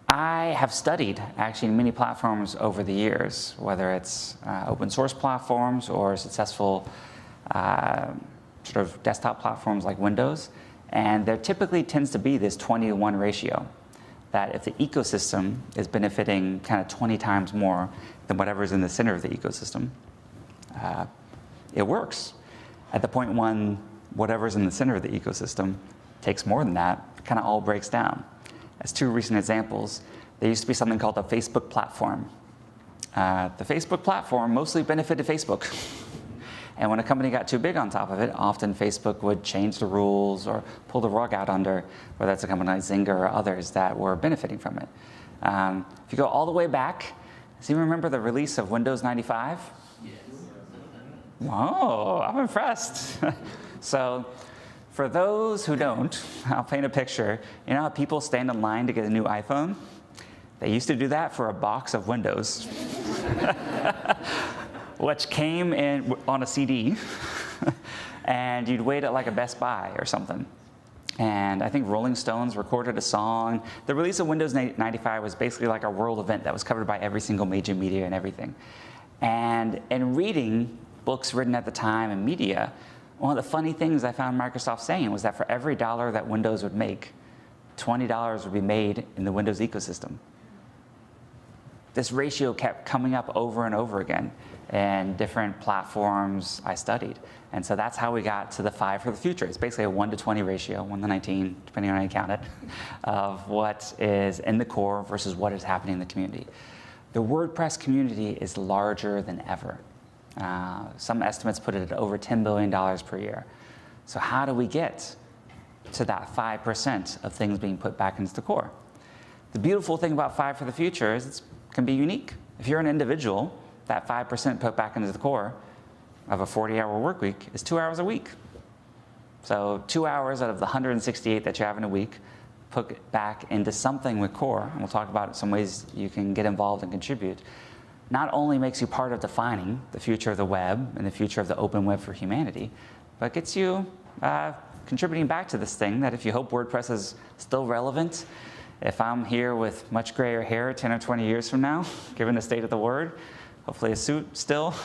I have studied actually many platforms over the years, whether it's open source platforms or successful sort of desktop platforms like Windows, and there typically tends to be this 20-to-1 ratio, that if the ecosystem is benefiting kind of 20 times more than whatever's in the center of the ecosystem, it works. At the point when whatever's in the center of the ecosystem takes more than that, it kind of all breaks down. As two recent examples, there used to be something called the Facebook platform. The Facebook platform mostly benefited Facebook. And when a company got too big on top of it, often Facebook would change the rules or pull the rug out under, whether it's a company like Zynga or others that were benefiting from it. If you go all the way back, do you remember the release of Windows 95? Yes. Whoa, I'm impressed. So for those who don't, I'll paint a picture. You know how people stand in line to get a new iPhone? They used to do that for a box of Windows, which came in on a CD, and you'd wait at like a Best Buy or something. And I think Rolling Stones recorded a song. The release of Windows 95 was basically like a world event that was covered by every single major media and everything. And in reading books written at the time and media, one of the funny things I found Microsoft saying was that for every dollar that Windows would make, $20 would be made in the Windows ecosystem. This ratio kept coming up over and over again in different platforms I studied. And so that's how we got to the 5 for the future. It's basically a 1 to 20 ratio, 1 to 19, depending on how you count it, of what is in the core versus what is happening in the community. The WordPress community is larger than ever. Some estimates put it at over $10 billion per year. So how do we get to that 5% of things being put back into the core? The beautiful thing about 5 for the future is it can be unique. If you're an individual, that 5% put back into the core of a 40-hour work week is 2 hours a week. So 2 hours out of the 168 that you have in a week, put back into something with core, and we'll talk about some ways you can get involved and contribute, not only makes you part of defining the future of the web and the future of the open web for humanity, but gets you contributing back to this thing that if you hope WordPress is still relevant, if I'm here with much grayer hair 10 or 20 years from now, given the state of the word, hopefully a suit still,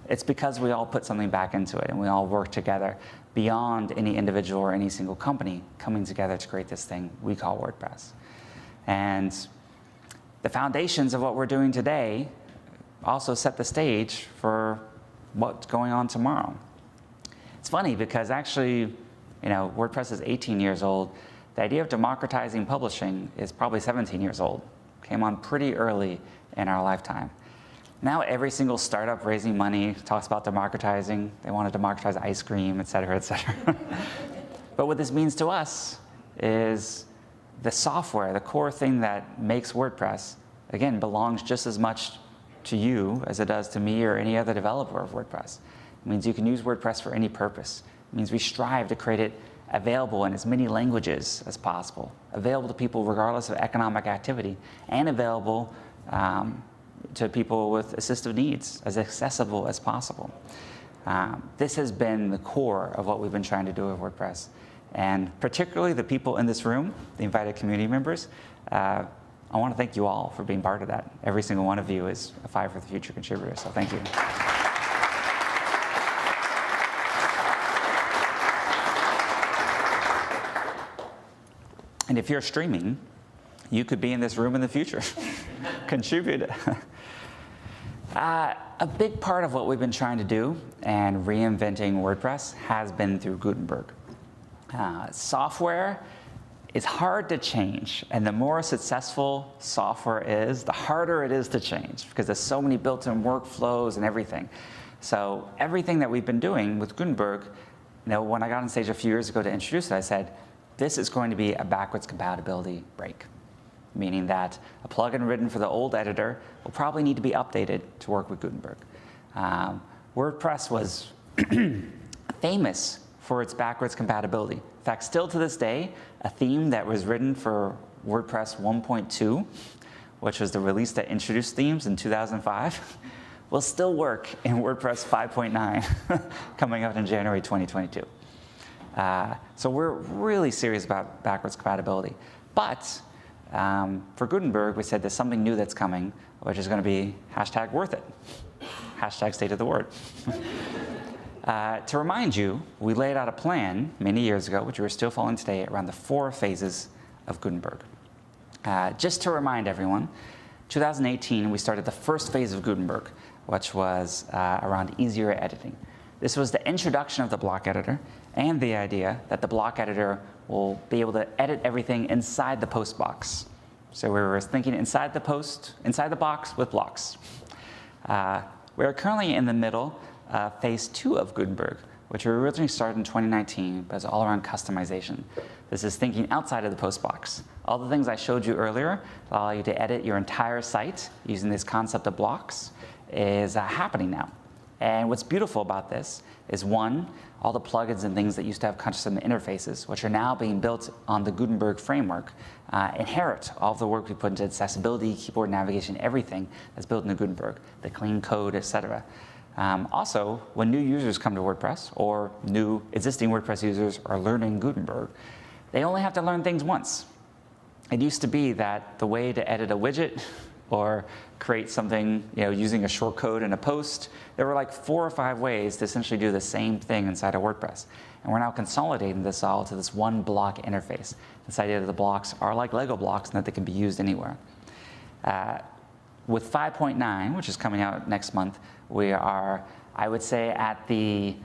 it's because we all put something back into it and we all work together beyond any individual or any single company coming together to create this thing we call WordPress. And the foundations of what we're doing today also set the stage for what's going on tomorrow. It's funny because actually, WordPress is 18 years old. The idea of democratizing publishing is probably 17 years old. Came on pretty early in our lifetime. Now every single startup raising money talks about democratizing. They want to democratize ice cream, et cetera, et cetera. But what this means to us is the software, the core thing that makes WordPress, again, belongs just as much to you as it does to me or any other developer of WordPress. It means you can use WordPress for any purpose. It means we strive to create it available in as many languages as possible, available to people regardless of economic activity, and available to people with assistive needs, as accessible as possible. This has been the core of what we've been trying to do with WordPress. And particularly the people in this room, the invited community members, I want to thank you all for being part of that. Every single one of you is a 5 for the Future contributor, so thank you. And if you're streaming, you could be in this room in the future. Contribute. A big part of what we've been trying to do and reinventing WordPress has been through Gutenberg. Software it's hard to change, and the more successful software is, the harder it is to change, because there's so many built-in workflows and everything. So everything that we've been doing with Gutenberg, when I got on stage a few years ago to introduce it, I said, this is going to be a backwards compatibility break, meaning that a plugin written for the old editor will probably need to be updated to work with Gutenberg. WordPress was famous for its backwards compatibility. In fact, still to this day, a theme that was written for WordPress 1.2, which was the release that introduced themes in 2005, will still work in WordPress 5.9 coming out in January 2022. So we're really serious about backwards compatibility. But for Gutenberg, we said there's something new that's coming, which is going to be #worth it, #state of the word. To remind you, we laid out a plan many years ago, which we're still following today, around the 4 phases of Gutenberg. Just to remind everyone, 2018, we started the first phase of Gutenberg, which was around easier editing. This was the introduction of the block editor and the idea that the block editor will be able to edit everything inside the post box. So we were thinking inside the box with blocks. We are currently in the middle of phase 2 of Gutenberg, which we originally started in 2019, but it's all around customization. This is thinking outside of the post box. All the things I showed you earlier allow you to edit your entire site using this concept of blocks is happening now. And what's beautiful about this is, one, all the plugins and things that used to have custom interfaces, which are now being built on the Gutenberg framework, inherit all of the work we put into accessibility, keyboard navigation, everything that's built into Gutenberg, the clean code, etc. Also, when new users come to WordPress, or new existing WordPress users are learning Gutenberg, they only have to learn things once. It used to be that the way to edit a widget or create something using a short code in a post, there were like 4 or 5 ways to essentially do the same thing inside of WordPress. And we're now consolidating this all to this one block interface. This idea that the blocks are like Lego blocks and that they can be used anywhere. With 5.9, which is coming out next month, we are, I would say, at the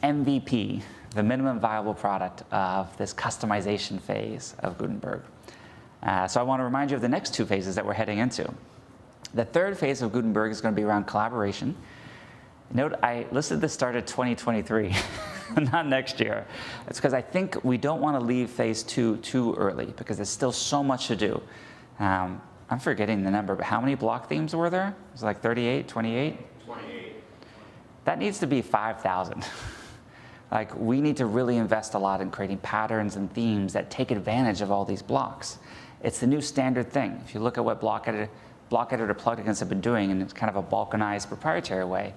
MVP, the minimum viable product of this customization phase of Gutenberg. So I want to remind you of the next 2 phases that we're heading into. The 3rd phase of Gutenberg is going to be around collaboration. Note, I listed this start at 2023, not next year. It's because I think we don't want to leave phase 2 too early, because there's still so much to do. I'm forgetting the number, but how many block themes were there? It was like 38, 28? 28. That needs to be 5,000. Like, we need to really invest a lot in creating patterns and themes that take advantage of all these blocks. It's the new standard thing. If you look at what block editor plugins have been doing in kind of a balkanized proprietary way,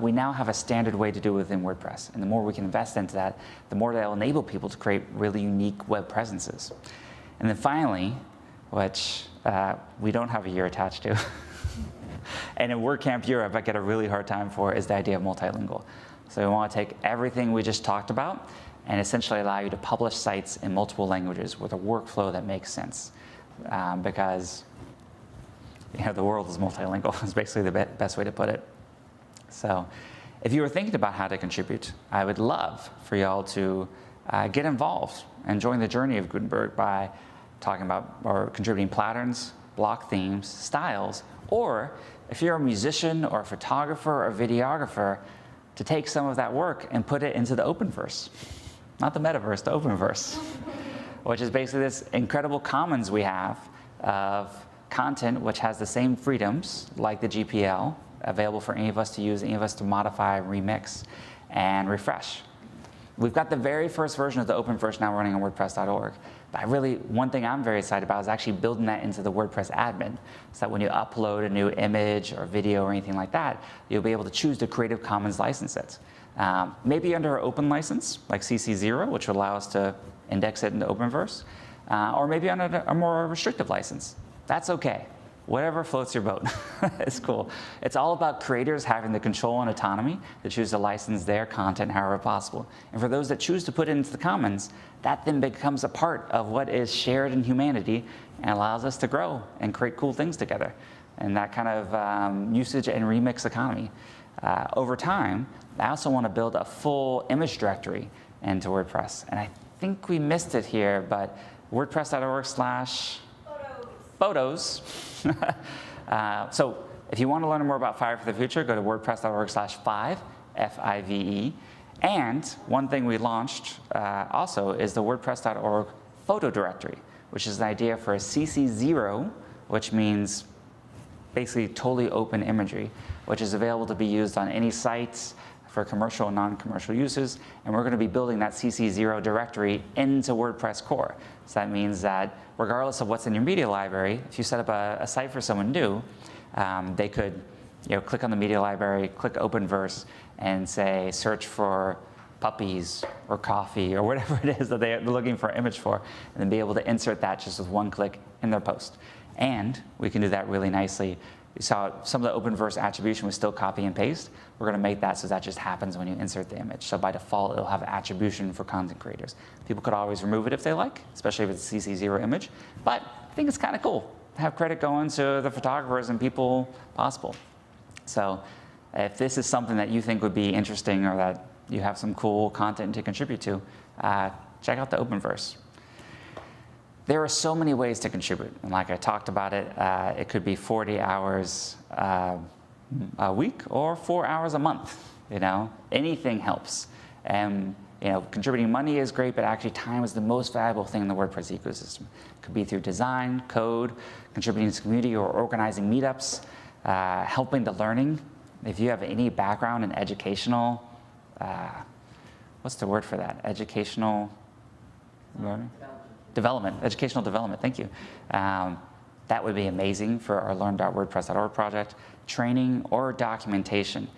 we now have a standard way to do it within WordPress. And the more we can invest into that, the more that'll enable people to create really unique web presences. And then finally, which we don't have a year attached to, and in WordCamp Europe I get a really hard time for, is the idea of multilingual. So we want to take everything we just talked about and essentially allow you to publish sites in multiple languages with a workflow that makes sense. Because the world is multilingual, is basically the best way to put it. So if you were thinking about how to contribute, I would love for y'all to get involved and join the journey of Gutenberg by talking about or contributing patterns, block themes, styles, or if you're a musician or a photographer or a videographer, to take some of that work and put it into the Openverse. Not the metaverse, the Openverse, which is basically this incredible commons we have of content which has the same freedoms like the GPL, available for any of us to use, any of us to modify, remix, and refresh. We've got the very first version of the Openverse now running on WordPress.org. But one thing I'm very excited about is actually building that into the WordPress admin, so that when you upload a new image or video or anything like that, you'll be able to choose to Creative Commons license it. Maybe under an open license, like CC0, which would allow us to index it into Openverse, or maybe under a more restrictive license. That's okay. Whatever floats your boat. It's cool. It's all about creators having the control and autonomy to choose to license their content however possible. And for those that choose to put it into the commons, that then becomes a part of what is shared in humanity and allows us to grow and create cool things together. And that kind of usage and remix economy. Over time, I also want to build a full image directory into WordPress. And I think we missed it here, but WordPress.org/photos. So if you want to learn more about Five for the Future, go to WordPress.org/5, F-I-V-E. And one thing we launched also is the WordPress.org photo directory, which is an idea for a CC0, which means basically totally open imagery, which is available to be used on any sites for commercial and non-commercial uses. And we're going to be building that CC0 directory into WordPress core. So that means that regardless of what's in your media library, if you set up a site for someone new, they could click on the media library, click Openverse, and say search for puppies or coffee or whatever it is that they're looking for an image for, and then be able to insert that just with one click in their post. And we can do that really nicely. You saw some of the Openverse attribution was still copy and paste. We're going to make that so that just happens when you insert the image. So by default, it'll have attribution for content creators. People could always remove it if they like, especially if it's a CC0 image. But I think it's kind of cool to have credit going to the photographers and people possible. So if this is something that you think would be interesting or that you have some cool content to contribute to, check out the Openverse. There are so many ways to contribute. And like I talked about it, it could be 40 hours a week or 4 hours a month. Anything helps. And contributing money is great, but actually time is the most valuable thing in the WordPress ecosystem. It could be through design, code, contributing to the community, or organizing meetups, helping the learning. If you have any background in educational, what's the word for that? Educational learning? Development, educational development, thank you. That would be amazing for our learn.wordpress.org project. Training or documentation.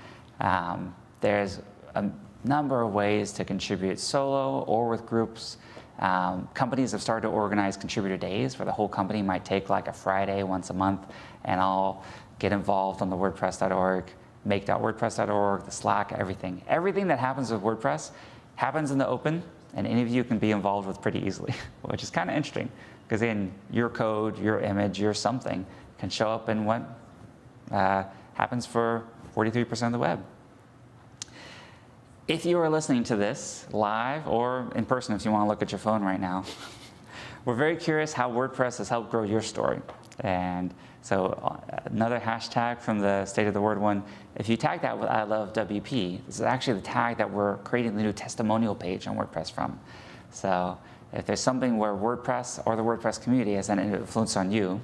There's a number of ways to contribute solo or with groups. Companies have started to organize contributor days where the whole company might take like a Friday once a month, and all get involved on the WordPress.org, make.wordpress.org, the Slack, everything. Everything that happens with WordPress happens in the open, and any of you can be involved with pretty easily, which is kind of interesting, because then your code, your image, your something can show up in what happens for 43% of the web. If you are listening to this live or in person, if you want to look at your phone right now, we're very curious how WordPress has helped grow your story. And so another hashtag from the State of the Word one, if you tag that with I love WP, this is actually the tag that we're creating the new testimonial page on WordPress from. So if there's something where WordPress or the WordPress community has an influence on you,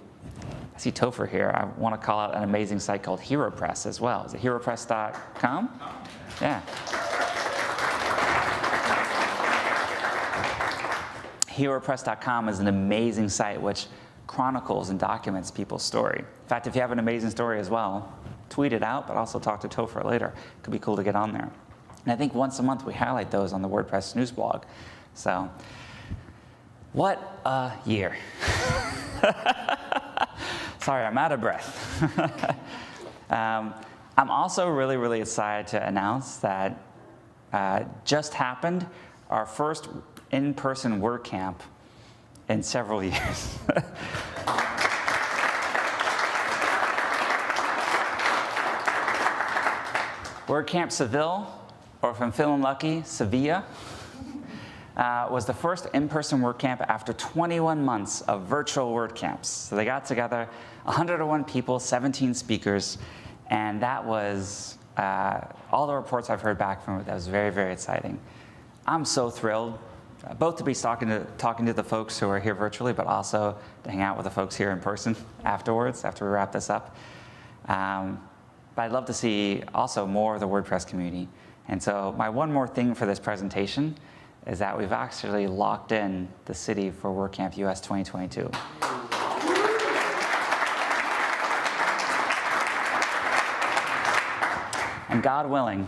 I see Topher here. I want to call out an amazing site called HeroPress as well. Is it heropress.com? Yeah. HeroPress.com is an amazing site which chronicles and documents people's story. In fact, if you have an amazing story as well, tweet it out, but also talk to Topher later. It could be cool to get on there. And I think once a month we highlight those on the WordPress news blog. So, what a year. Sorry, I'm out of breath. I'm also really, really excited to announce that just happened our first in-person WordCamp in several years. WordCamp Seville, or if I'm feeling lucky, Sevilla, was the first in-person WordCamp after 21 months of virtual WordCamps. So they got together, 101 people, 17 speakers, and that was all the reports I've heard back from it. That was very, very exciting. I'm so thrilled, both to be talking to the folks who are here virtually, but also to hang out with the folks here in person afterwards, after we wrap this up. But I'd love to see also more of the WordPress community. And so my one more thing for this presentation is that we've actually locked in the city for WordCamp US 2022. And God willing,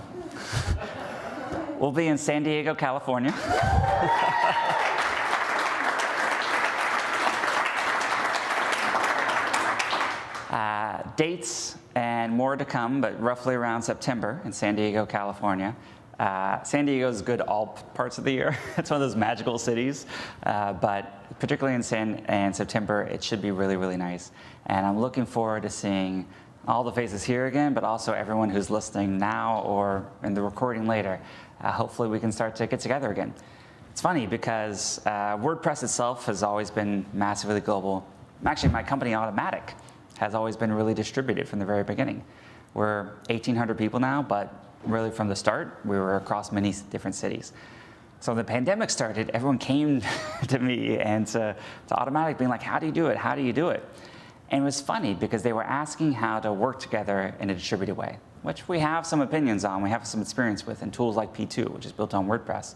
we'll be in San Diego, California. Dates and more to come, but roughly around September in San Diego, California. San Diego is good all parts of the year. It's one of those magical cities, but particularly in September, it should be really, really nice. And I'm looking forward to seeing all the faces here again, but also everyone who's listening now or in the recording later. Hopefully we can start to get together again. It's funny because WordPress itself has always been massively global. Actually, my company, Automatic, has always been really distributed from the very beginning. We're 1,800 people now, but really from the start, we were across many different cities. So when the pandemic started, everyone came to me and to Automatic being like, how do you do it? How do you do it? And it was funny because they were asking how to work together in a distributed way, which we have some opinions on, we have some experience with in tools like P2, which is built on WordPress.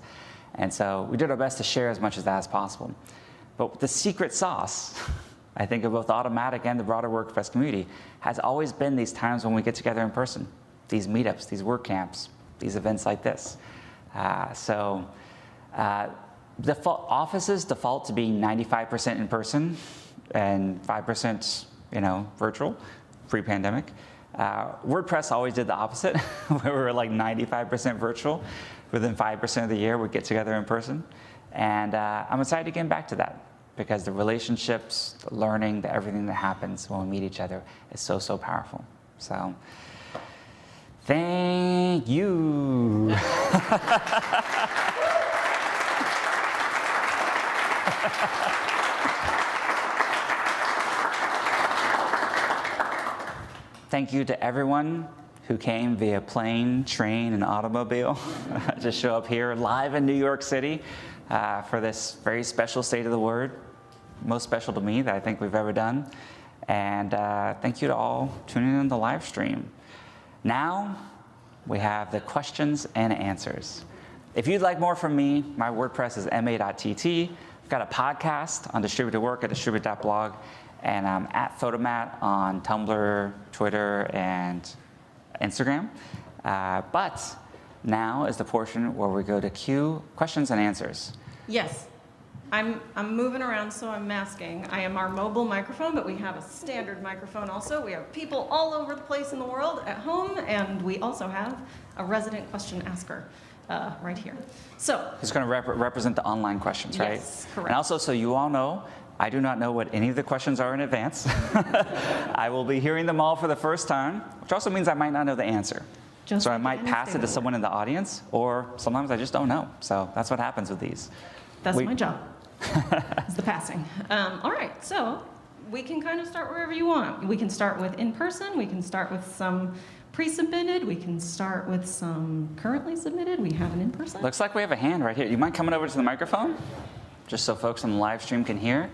And so we did our best to share as much of that as possible. But the secret sauce, I think, of both Automatic and the broader WordPress community has always been these times when we get together in person, these meetups, these WordCamps, these events like this. Default offices default to being 95% in person and 5%, virtual, pre-pandemic. WordPress always did the opposite, where we were like 95% virtual. Within 5% of the year, we'd get together in person. And I'm excited to get back to that because the relationships, the learning, everything that happens when we meet each other is so, so powerful. So, thank you. Thank you to everyone who came via plane, train, and automobile to show up here live in New York City for this very special State of the Word, most special to me that I think we've ever done. And thank you to all tuning in the live stream. Now we have the questions and answers. If you'd like more from me, my WordPress is ma.tt. I've got a podcast on distributed work at distribute.blog. And I'm at Photomat on Tumblr, Twitter, and Instagram. But now is the portion where we go to Q, questions and answers. Yes. I'm moving around, so I'm masking. I am our mobile microphone, but we have a standard microphone also. We have people all over the place in the world at home, and we also have a resident question asker right here. So who's going to represent the online questions, right? Yes, correct. And also, so you all know, I do not know what any of the questions are in advance. I will be hearing them all for the first time, which also means I might not know the answer. So I might pass it to someone in the audience, or sometimes I just don't know. So that's what happens with these. That's my job, is the passing. All right, so we can kind of start wherever you want. We can start with in-person. We can start with some pre-submitted. We can start with some currently submitted. We have an in-person. Looks like we have a hand right here. You mind coming over to the microphone? Just so folks on the live stream can hear.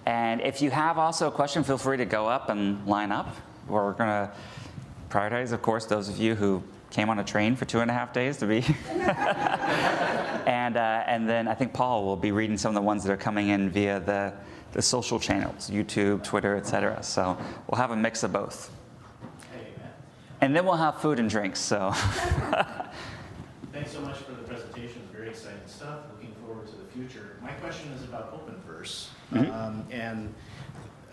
And if you have also a question, feel free to go up and line up. We're going to prioritize, of course, those of you who came on a train for 2.5 days to be. And then I think Paul will be reading some of the ones that are coming in via the social channels, YouTube, Twitter, etc. So we'll have a mix of both. And then we'll have food and drinks. So. Thanks so much for the presentation. Very exciting stuff. Looking forward to the future. My question is about Openverse. And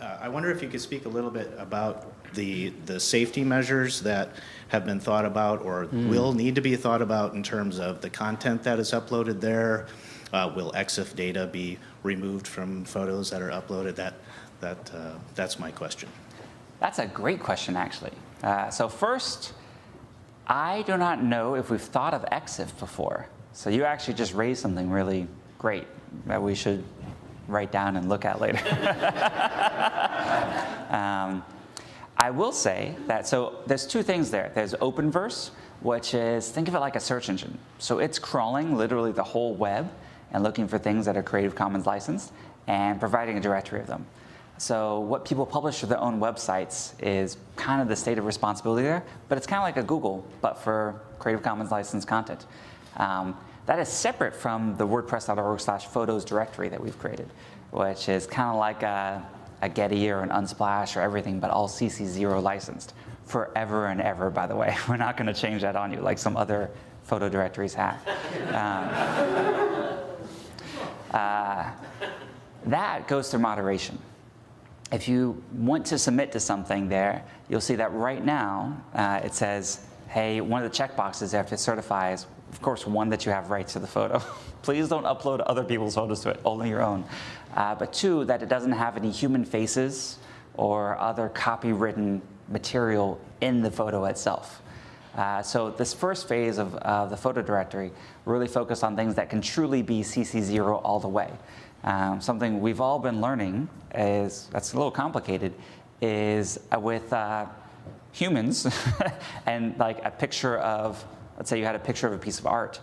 I wonder if you could speak a little bit about the safety measures that have been thought about or will need to be thought about in terms of the content that is uploaded there. Will Exif data be removed from photos that are uploaded? That's my question. That's a great question, actually. So first, I do not know if we've thought of Exif before. So you actually just raised something really great that we should write down and look at later. I will say that, so there's two things there. There's Openverse, which is, think of it like a search engine. So it's crawling literally the whole web and looking for things that are Creative Commons licensed and providing a directory of them. So what people publish to their own websites is kind of the state of responsibility there, but it's kind of like a Google, but for Creative Commons licensed content. That is separate from the WordPress.org/photos directory that we've created, which is kind of like a Getty or an Unsplash or everything, but all CC0 licensed forever and ever, by the way. We're not going to change that on you like some other photo directories have. That goes through moderation. If you want to submit to something there, you'll see that right now it says, hey, one of the checkboxes there, if it certifies, of course, one, that you have rights to the photo. Please don't upload other people's photos to it, only your own. But two, that it doesn't have any human faces or other copywritten material in the photo itself. So this first phase of the photo directory really focused on things that can truly be CC0 all the way. Something we've all been learning is, that's a little complicated, is with humans and like a picture of, let's say you had a picture of a piece of art.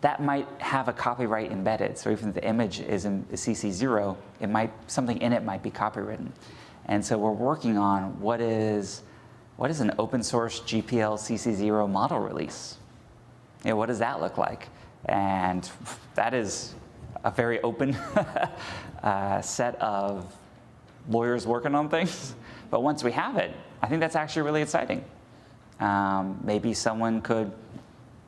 That might have a copyright embedded. So even if the image is in CC0, something in it might be copywritten. And so we're working on what is an open source GPL CC0 model release? What does that look like? And that is a very open set of lawyers working on things. But once we have it, I think that's actually really exciting. Maybe someone could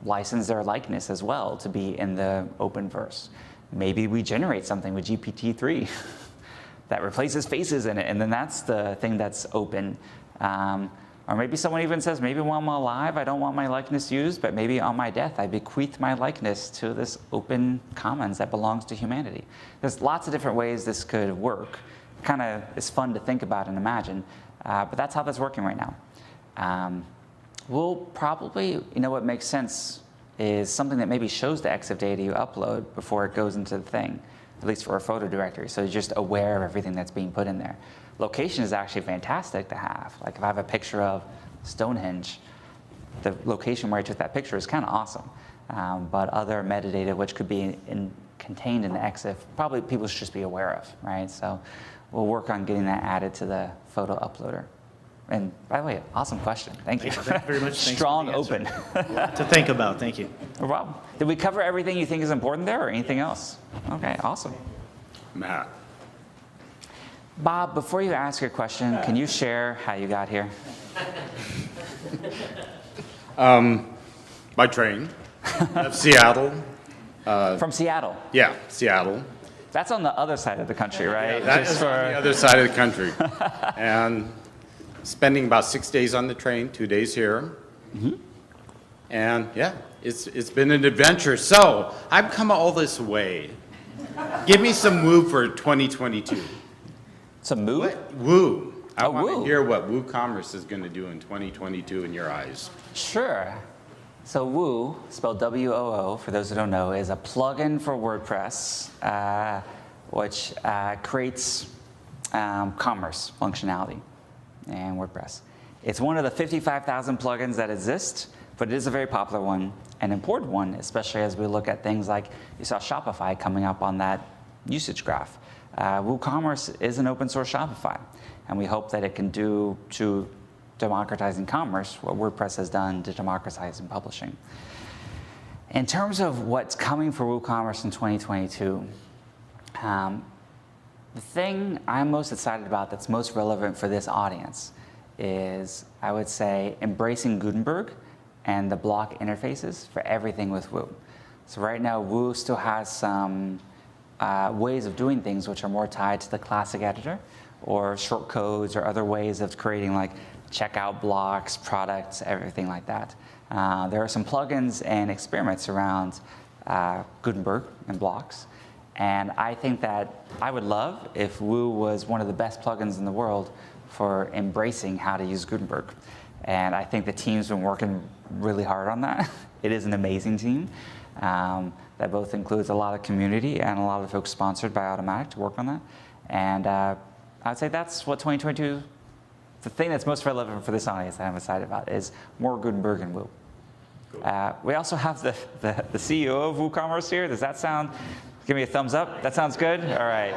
license their likeness as well to be in the Openverse. Maybe we generate something with GPT-3 that replaces faces in it, and then that's the thing that's open. Or maybe someone even says, maybe while I'm alive, I don't want my likeness used, but maybe on my death, I bequeath my likeness to this open commons that belongs to humanity. There's lots of different ways this could work. Kind of is fun to think about and imagine, but that's how that's working right now. We'll probably, what makes sense is something that maybe shows the Exif data you upload before it goes into the thing, at least for a photo directory, so you're just aware of everything that's being put in there. Location is actually fantastic to have. Like if I have a picture of Stonehenge, the location where I took that picture is kind of awesome. But other metadata, which could be contained in the Exif, probably people should just be aware of, right? So we'll work on getting that added to the photo uploader. And by the way, awesome question. Thank you. Thank you very much. Strong open. To think about. Thank you. No problem. Did we cover everything you think is important there or anything else? Okay, awesome. Matt. Bob, before you ask your question, can you share how you got here? By train. Of Seattle. From Seattle? Yeah, Seattle. That's on the other side of the country, right? Yeah, that is on the other side of the country. And spending about 6 days on the train, 2 days here. Mm-hmm. And yeah, it's been an adventure. So I've come all this way. Give me some woo for 2022. Some woo? Woo. I want woo. to hear what Woocommerce is going to do in 2022 in your eyes. Sure. So Woo, spelled W-O-O, for those who don't know, is a plugin for WordPress, which creates commerce functionality in WordPress. It's one of the 55,000 plugins that exist, but it is a very popular one, an important one, especially as we look at things like you saw Shopify coming up on that usage graph. Woocommerce is an open source Shopify, and we hope that it can do to democratizing commerce what WordPress has done to democratizing publishing. In terms of what's coming for Woocommerce in 2022, the thing I'm most excited about that's most relevant for this audience is, I would say, embracing Gutenberg and the block interfaces for everything with Woo. So right now, Woo still has some ways of doing things which are more tied to the classic editor or short codes or other ways of creating like checkout blocks, products, everything like that. There are some plugins and experiments around Gutenberg and blocks. And I think that I would love if Woo was one of the best plugins in the world for embracing how to use Gutenberg. And I think the team's been working really hard on that. It is an amazing team that both includes a lot of community and a lot of folks sponsored by Automatic to work on that. And I'd say that's what 2022, the thing that's most relevant for this audience that I'm excited about is more Gutenberg and Woo. Cool. We also have the CEO of Woocommerce here. Does that sound, give me a thumbs up? That sounds good? All right.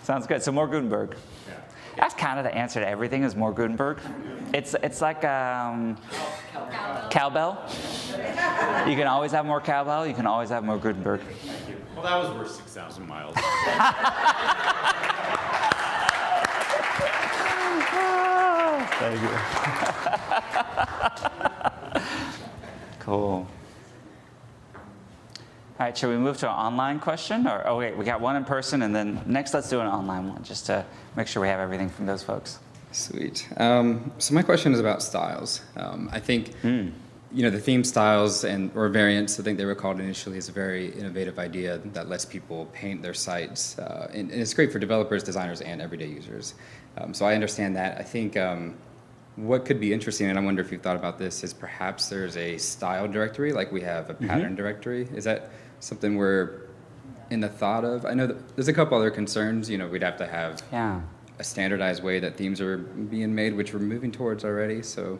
Sounds good. So more Gutenberg. Yeah. That's kind of the answer to everything is more Gutenberg. It's like cowbell. You can always have more cowbell. You can always have more Gutenberg. Thank you. Well, that was worth 6,000 miles. Thank you. Cool. All right, should we move to an online question? Or, oh, wait, we got one in person, and then next let's do an online one, just to make sure we have everything from those folks. Sweet. So my question is about styles. I think, the theme styles or variants, I think they were called initially, is a very innovative idea that lets people paint their sites. And it's great for developers, designers, and everyday users. So I understand that. I think what could be interesting, and I wonder if you've thought about this, is perhaps there's a style directory, like we have a pattern directory. Is that something we're in the thought of? I know that there's a couple other concerns. You know, we'd have to have a standardized way that themes are being made, which we're moving towards already. So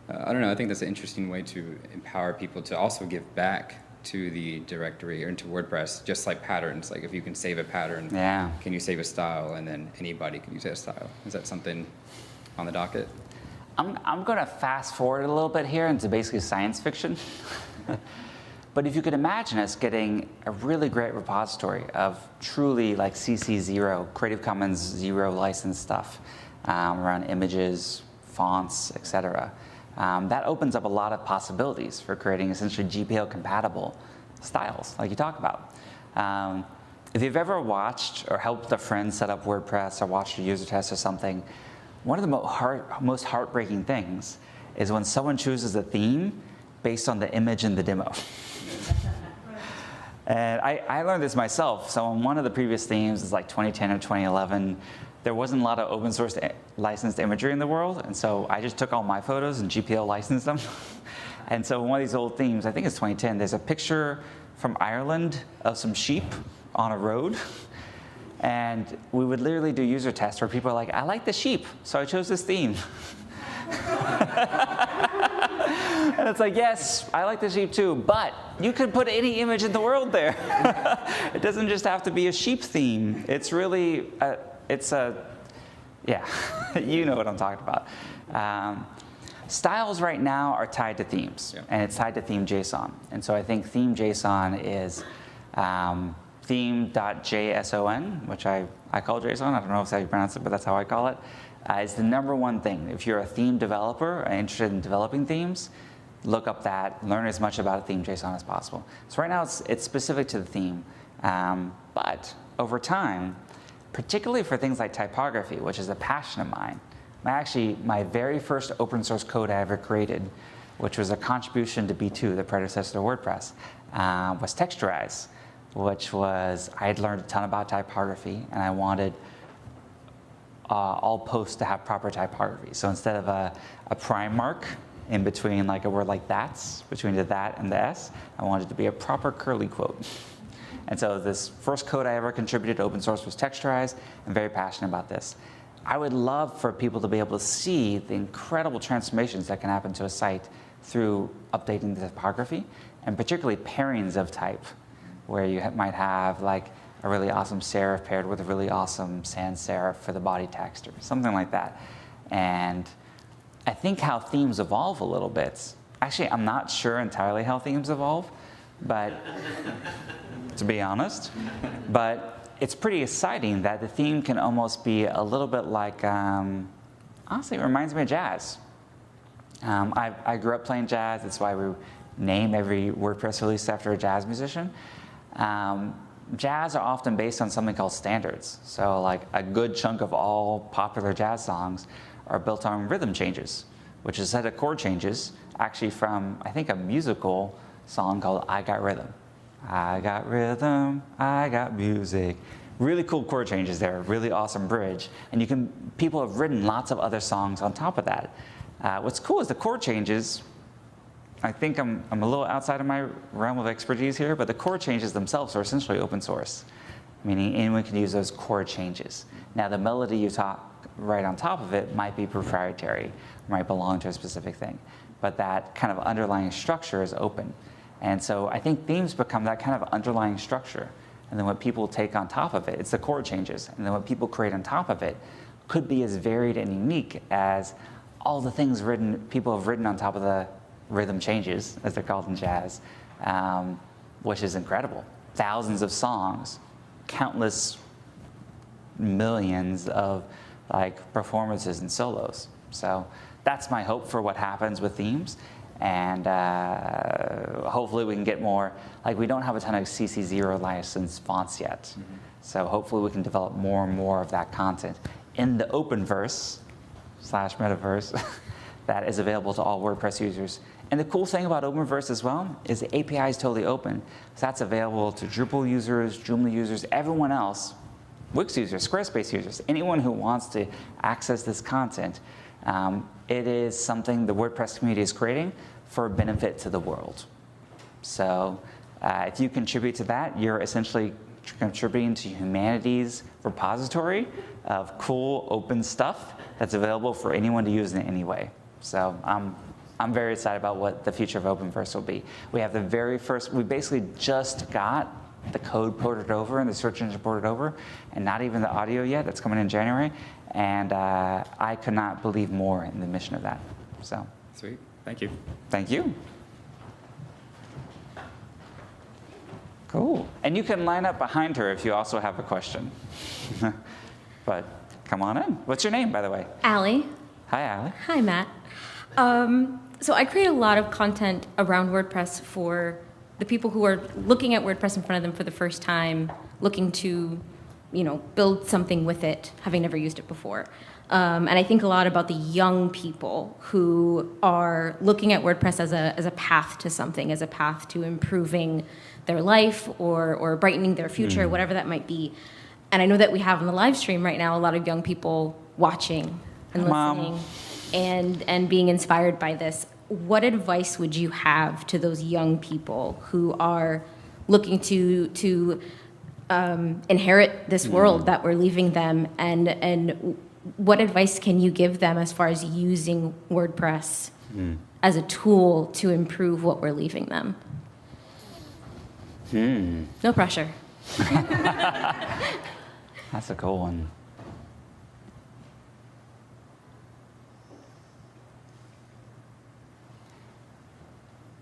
I don't know. I think that's an interesting way to empower people to also give back to the directory or into WordPress, just like patterns. Like if you can save a pattern, can you save a style, and then anybody can use that style? Is that something on the docket? I'm going to fast forward a little bit here into basically science fiction. But if you could imagine us getting a really great repository of truly like CC0, Creative Commons 0 licensed stuff around images, fonts, etc. That opens up a lot of possibilities for creating essentially GPL compatible styles like you talk about. If you've ever watched or helped a friend set up WordPress or watched a user test or something, one of the most heartbreaking things is when someone chooses a theme based on the image in the demo. And I learned this myself. So on one of the previous themes, it's like 2010 or 2011, there wasn't a lot of open source licensed imagery in the world. And so I just took all my photos and GPL licensed them. And so one of these old themes, I think it's 2010, there's a picture from Ireland of some sheep on a road. And we would literally do user tests where people are like, I like the sheep, so I chose this theme. And it's like, yes, I like the sheep too, but you could put any image in the world there. It doesn't just have to be a sheep theme. It's really, yeah, you know what I'm talking about. Styles right now are tied to themes, and it's tied to theme JSON. And so I think theme JSON is theme.json, which I call JSON. I don't know if that's how you pronounce it, but that's how I call it. It's the #1 thing. If you're a theme developer and interested in developing themes, look up that, learn as much about theme JSON as possible. So right now it's specific to the theme, but over time, particularly for things like typography, which is a passion of mine, my very first open source code I ever created, which was a contribution to B2, the predecessor to WordPress, was Texturize, which was, I had learned a ton about typography, and I wanted all posts to have proper typography. So instead of a prime mark in between like a word like that's, between the that and the S, I wanted it to be a proper curly quote. And so this first code I ever contributed to open source was Texturize. I'm very passionate about this. I would love for people to be able to see the incredible transformations that can happen to a site through updating the typography, and particularly pairings of type, where you might have like a really awesome serif paired with a really awesome sans serif for the body text or something like that. And I think how themes evolve a little bit, actually I'm not sure entirely how themes evolve, but to be honest, but it's pretty exciting that the theme can almost be a little bit like, honestly, it reminds me of jazz. I grew up playing jazz. That's why we name every WordPress release after a jazz musician. Jazz are often based on something called standards. So like a good chunk of all popular jazz songs are built on rhythm changes, which is a set of chord changes actually from, I think, a musical song called I Got Rhythm. I got rhythm, I got music. Really cool chord changes there, really awesome bridge. And people have written lots of other songs on top of that. What's cool is the chord changes, I think I'm a little outside of my realm of expertise here, but the chord changes themselves are essentially open source, meaning anyone can use those chord changes. Now the melody you write on top of it might be proprietary, might belong to a specific thing, but that kind of underlying structure is open. And so I think themes become that kind of underlying structure. And then what people take on top of it, it's the chord changes. And then what people create on top of it could be as varied and unique as all the things people have written on top of the rhythm changes, as they're called in jazz, which is incredible. Thousands of songs, countless millions of like performances and solos. So that's my hope for what happens with themes. And hopefully we can get more, like we don't have a ton of CC0 licensed fonts yet. Mm-hmm. So hopefully we can develop more and more of that content in the Openverse / metaverse that is available to all WordPress users. And the cool thing about Openverse as well is the API is totally open. So that's available to Drupal users, Joomla users, everyone else, Wix users, Squarespace users, anyone who wants to access this content It is something the WordPress community is creating for benefit to the world. So if you contribute to that, you're essentially contributing to humanity's repository of cool, open stuff that's available for anyone to use in any way. So I'm very excited about what the future of Openverse will be. We have the very first, we basically just got the code ported over and the search engine ported over, and not even the audio yet. That's coming in January. And I could not believe more in the mission of that. So Sweet. Thank you. thank you. Cool. And you can line up behind her if you also have a question. But come on in. What's your name, by the way? Allie. Hi, Allie. Hi, Matt. So I create a lot of content around WordPress for the people who are looking at WordPress in front of them for the first time, looking to, build something with it, having never used it before. And I think a lot about the young people who are looking at WordPress as a path to something, as a path to improving their life or brightening their future, whatever that might be. And I know that we have in the live stream right now a lot of young people watching and listening and being inspired by this. What advice would you have to those young people who are looking to inherit this world that we're leaving them, and what advice can you give them as far as using WordPress as a tool to improve what we're leaving them? No pressure. That's a cool one.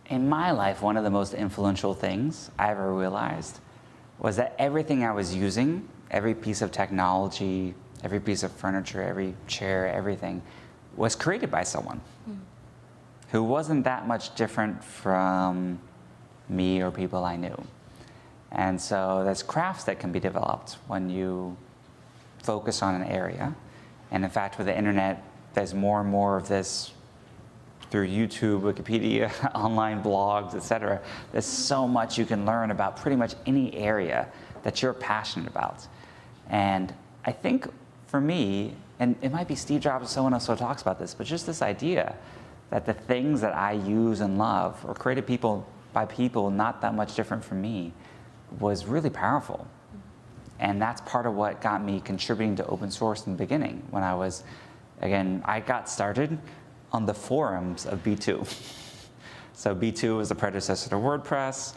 In my life, one of the most influential things I ever realized was that everything I was using, every piece of technology, every piece of furniture, every chair, everything, was created by someone who wasn't that much different from me or people I knew. And so there's crafts that can be developed when you focus on an area. And in fact, with the internet, there's more and more of this through YouTube, Wikipedia, online blogs, etc. There's so much you can learn about pretty much any area that you're passionate about. And I think for me, and it might be Steve Jobs or someone else who talks about this, but just this idea that the things that I use and love are created by people not that much different from me was really powerful. And that's part of what got me contributing to open source in the beginning when I was, again, I got started on the forums of B2. So B2 was the predecessor to WordPress.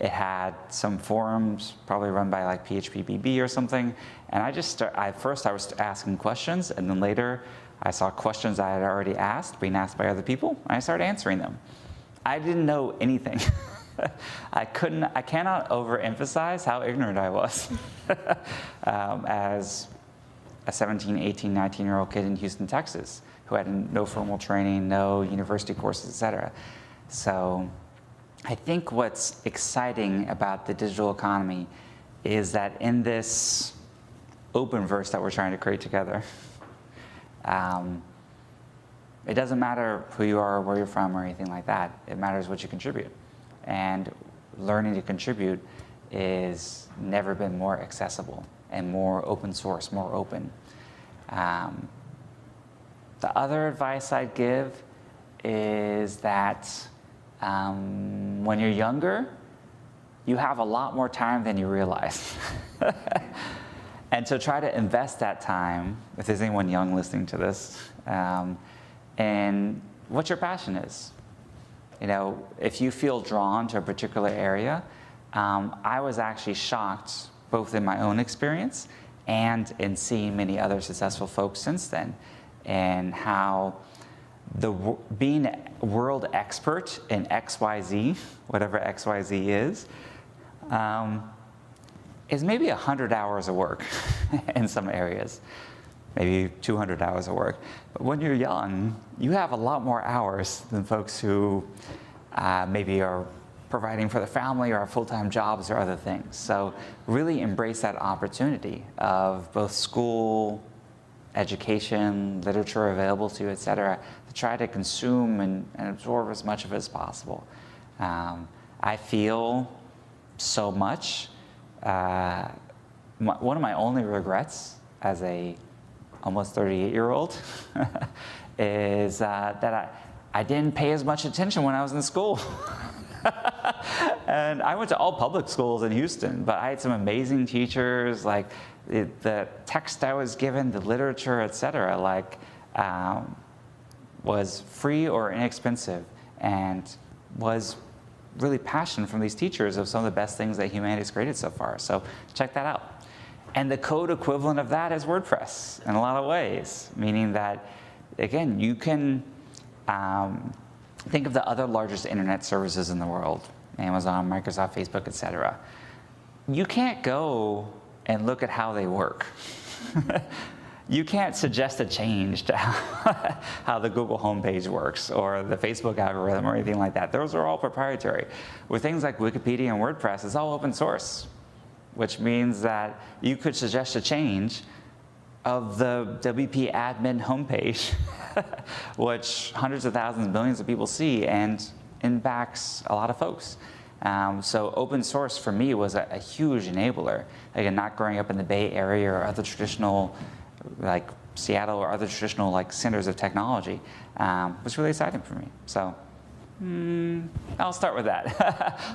It had some forums, probably run by like PHPBB or something. And first I was asking questions, and then later I saw questions I had already asked, being asked by other people, and I started answering them. I didn't know anything. I cannot overemphasize how ignorant I was as a 17, 18, 19-year-old kid in Houston, Texas, who had no formal training, no university courses, etc. So I think what's exciting about the digital economy is that in this Openverse that we're trying to create together, it doesn't matter who you are or where you're from or anything like that. It matters what you contribute. And learning to contribute is never been more accessible and more open source, more open. The other advice I'd give is that when you're younger, you have a lot more time than you realize. And so try to invest that time, if there's anyone young listening to this, in what your passion is. If you feel drawn to a particular area, I was actually shocked, both in my own experience and in seeing many other successful folks since then, and how being a world expert in XYZ, whatever XYZ is maybe 100 hours of work in some areas, maybe 200 hours of work. But when you're young, you have a lot more hours than folks who maybe are providing for the family or have full-time jobs or other things. So really embrace that opportunity of both school, education, literature available to you, et cetera, to try to consume and absorb as much of it as possible. I feel so much. One of my only regrets as a almost 38-year-old, is that I didn't pay as much attention when I was in school. And I went to all public schools in Houston, but I had some amazing teachers, like the text I was given, the literature, et cetera, like was free or inexpensive, and was really passionate from these teachers of some of the best things that humanity's created so far. So check that out. And the code equivalent of that is WordPress in a lot of ways, meaning that, again, you can think of the other largest internet services in the world, Amazon, Microsoft, Facebook, et cetera. You can't go and look at how they work. You can't suggest a change to how the Google homepage works or the Facebook algorithm or anything like that. Those are all proprietary. With things like Wikipedia and WordPress, it's all open source, which means that you could suggest a change of the WP admin homepage, which hundreds of thousands, millions of people see and impacts a lot of folks. So open source for me was a huge enabler. Again, not growing up in the Bay Area or other traditional, like Seattle or other traditional like centers of technology, was really exciting for me. So I'll start with that.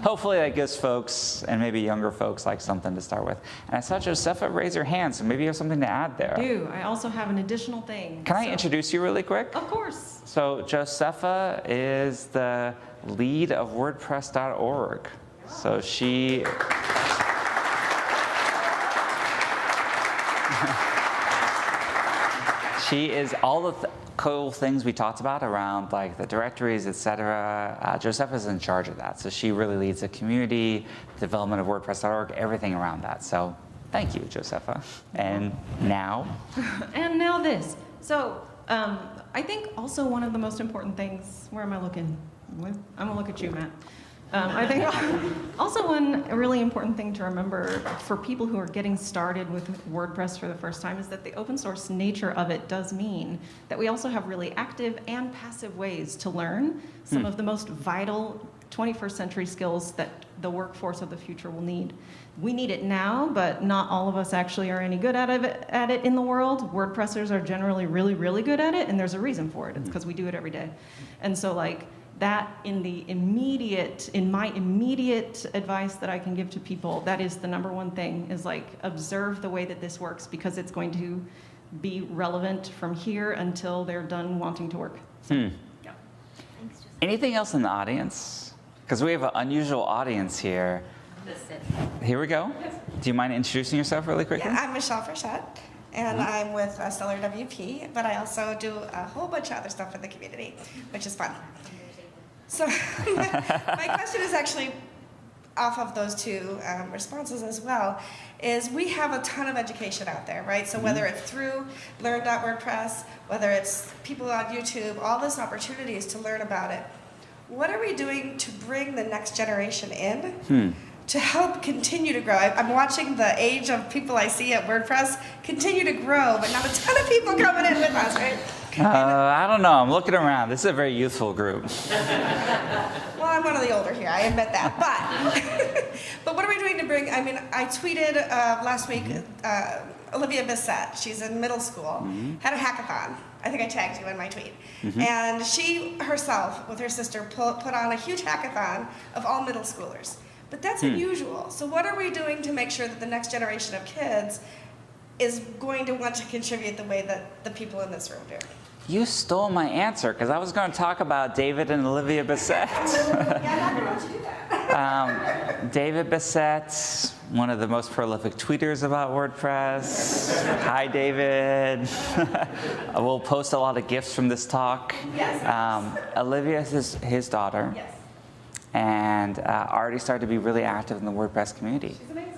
Hopefully that gives folks, and maybe younger folks, like something to start with. And I saw Josepha raise her hand, so maybe you have something to add there. I do. I also have an additional thing. Can I introduce you really quick? Of course. So Josepha is the lead of WordPress.org. So she... She is all the cool things we talked about around like the directories, et cetera. Josepha is in charge of that. So she really leads the community, development of WordPress.org, everything around that. So thank you, Josepha. And now? And now this. So I think also one of the most important things, where am I looking? I'm going to look at you, Matt. I think also one really important thing to remember for people who are getting started with WordPress for the first time is that the open source nature of it does mean that we also have really active and passive ways to learn some of the most vital 21st century skills that the workforce of the future will need. We need it now, but not all of us actually are any good at it in the world. WordPressers are generally really, really good at it, and there's a reason for it. It's because we do it every day. And so like, that in my immediate advice that I can give to people, that is the number one thing, is like observe the way that this works, because it's going to be relevant from here until they're done wanting to work. So, yeah. Thanks, Joseph. Anything else in the audience? Because we have an unusual audience here. Here we go. Do you mind introducing yourself really quickly? Yeah, I'm Michelle Frechette, and I'm with Stellar WP, but I also do a whole bunch of other stuff in the community, which is fun. So my question is actually off of those two responses as well, is we have a ton of education out there, right? So whether it's through learn.wordpress, whether it's people on YouTube, all those opportunities to learn about it. What are we doing to bring the next generation in to help continue to grow? I'm watching the age of people I see at WordPress continue to grow, but not a ton of people coming in with us, right? I don't know. I'm looking around. This is a very youthful group. Well, I'm one of the older here. I admit that. But what are we doing to bring? I mean, I tweeted last week. Olivia Bissett, she's in middle school, had a hackathon. I think I tagged you in my tweet. And she herself, with her sister, put on a huge hackathon of all middle schoolers. But that's unusual. So what are we doing to make sure that the next generation of kids is going to want to contribute the way that the people in this room do? You stole my answer, because I was going to talk about David and Olivia Bissett. Yeah, I'm not going to let you do that. David Bissett, one of the most prolific tweeters about WordPress. Hi, David. We'll post a lot of GIFs from this talk. Yes. Olivia is his daughter. Yes. And already started to be really active in the WordPress community. She's amazing.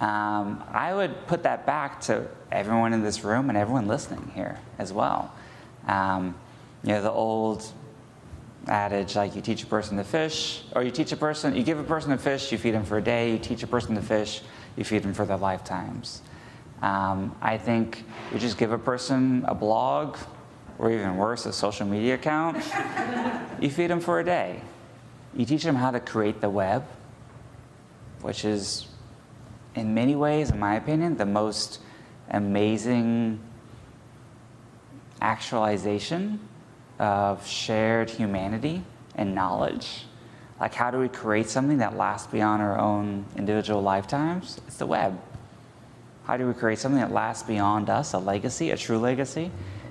I would put that back to everyone in this room and everyone listening here as well. You know, the old adage, like you teach a person to fish, or you give a person a fish, you feed them for a day, you teach a person to fish, you feed them for their lifetimes. I think you just give a person a blog, or even worse, a social media account, you feed them for a day. You teach them how to create the web, which is, in many ways, in my opinion, the most amazing actualization of shared humanity and knowledge. Like, how do we create something that lasts beyond our own individual lifetimes? It's the web. How do we create something that lasts beyond us, a legacy, a true legacy?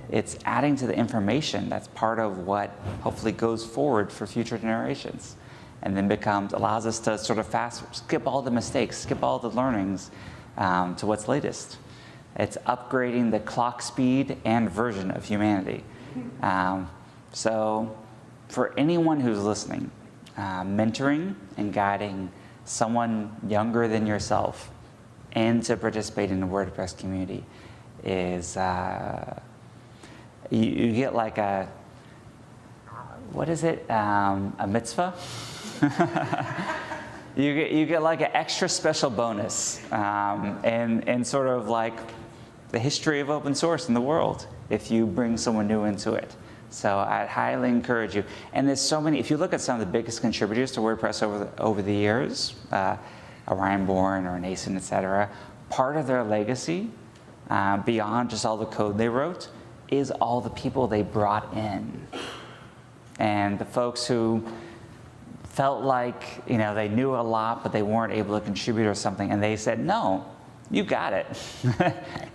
It's adding to the information that's part of what hopefully goes forward for future generations, and then allows us to sort of skip all the mistakes, skip all the learnings to what's latest. It's upgrading the clock speed and version of humanity. So for anyone who's listening, mentoring and guiding someone younger than yourself into participate in the WordPress community is, you get like a, what is it, a mitzvah? you get like an extra special bonus, and sort of like the history of open source in the world if you bring someone new into it. So I'd highly encourage you. And there's so many, if you look at some of the biggest contributors to WordPress over the years, Orion Bourne or Nason, et cetera, part of their legacy, beyond just all the code they wrote, is all the people they brought in. And the folks who felt like, they knew a lot, but they weren't able to contribute or something, and they said, no, you got it.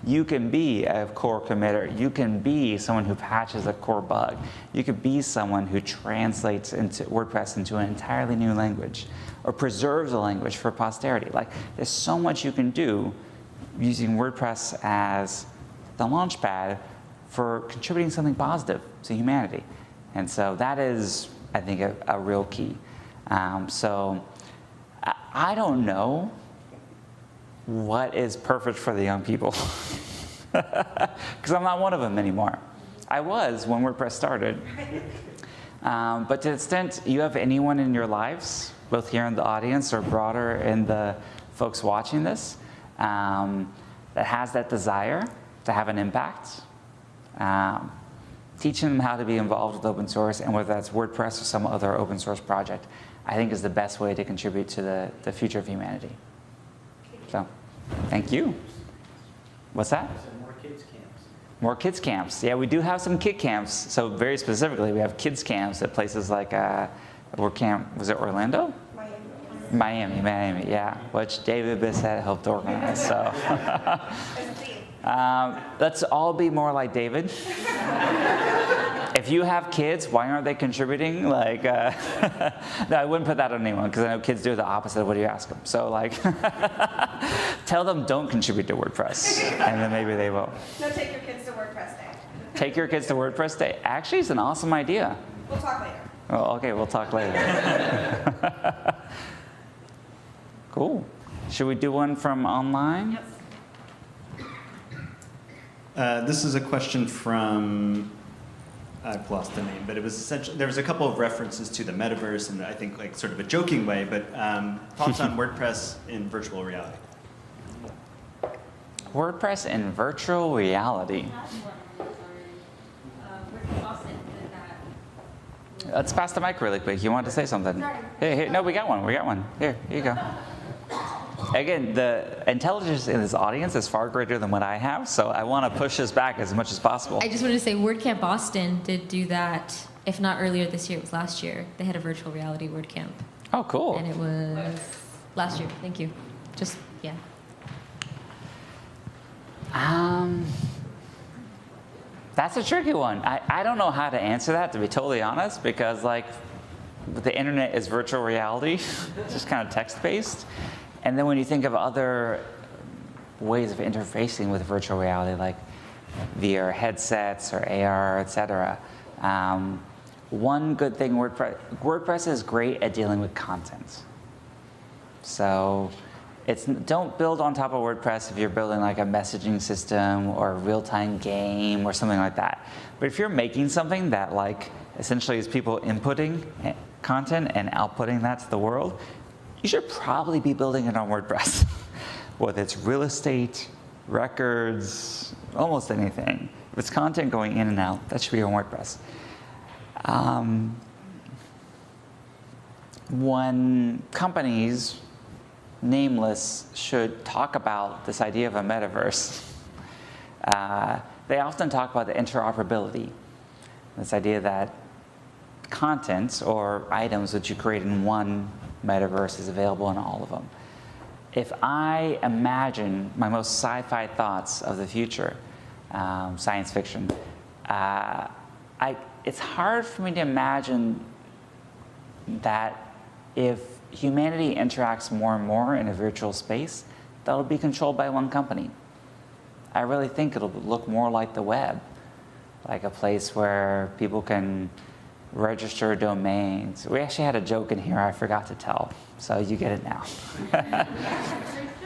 You can be a core committer. You can be someone who patches a core bug. You could be someone who translates into WordPress into an entirely new language, or preserves a language for posterity. Like, there's so much you can do using WordPress as the launchpad for contributing something positive to humanity. And so that is, I think, a real key. So I don't know what is perfect for the young people, because I'm not one of them anymore. I was when WordPress started. But to the extent you have anyone in your lives, both here in the audience or broader in the folks watching this, that has that desire to have an impact, teaching them how to be involved with open source, and whether that's WordPress or some other open source project, I think is the best way to contribute to the future of humanity. So, thank you. What's that? More kids camps. More kids camps. Yeah, we do have some kid camps. So very specifically, we have kids camps at places like WordCamp. Was it Orlando? Miami, yeah, which David Bissett helped organize. So let's all be more like David. If you have kids, why aren't they contributing? Like, no, I wouldn't put that on anyone, because I know kids do the opposite of what you ask them. So, like, tell them don't contribute to WordPress, and then maybe they will. No, take your kids to WordPress Day. Take your kids to WordPress Day. Actually, it's an awesome idea. We'll talk later. Oh, okay, we'll talk later. Cool. Should we do one from online? Yep. This is a question from, I've lost the name, but it was essentially, there was a couple of references to the metaverse, and I think like sort of a joking way, but thoughts on WordPress in virtual reality? WordPress in virtual reality. Let's pass the mic really quick. You wanted to say something? Here, no, we got one. Here you go. Again, the intelligence in this audience is far greater than what I have, so I want to push this back as much as possible. I just wanted to say WordCamp Boston did do that. If not earlier this year, it was last year. They had a virtual reality WordCamp. Oh, cool. And it was last year. Thank you. Just, yeah. That's a tricky one. I don't know how to answer that, to be totally honest, because like the internet is virtual reality. It's just kind of text-based. And then when you think of other ways of interfacing with virtual reality, like VR headsets or AR, etc., one good thing WordPress is great at dealing with content. So don't build on top of WordPress if you're building like a messaging system or a real-time game or something like that. But if you're making something that like essentially is people inputting content and outputting that to the world, you should probably be building it on WordPress. Whether it's real estate, records, almost anything. If it's content going in and out, that should be on WordPress. When companies, nameless, should talk about this idea of a metaverse, they often talk about the interoperability. This idea that content or items that you create in one metaverse is available in all of them. If I imagine my most sci-fi thoughts of the future, science fiction, it's hard for me to imagine that if humanity interacts more and more in a virtual space, that'll be controlled by one company. I really think it'll look more like the web, like a place where people can register domains. We actually had a joke in here I forgot to tell, so you get it now.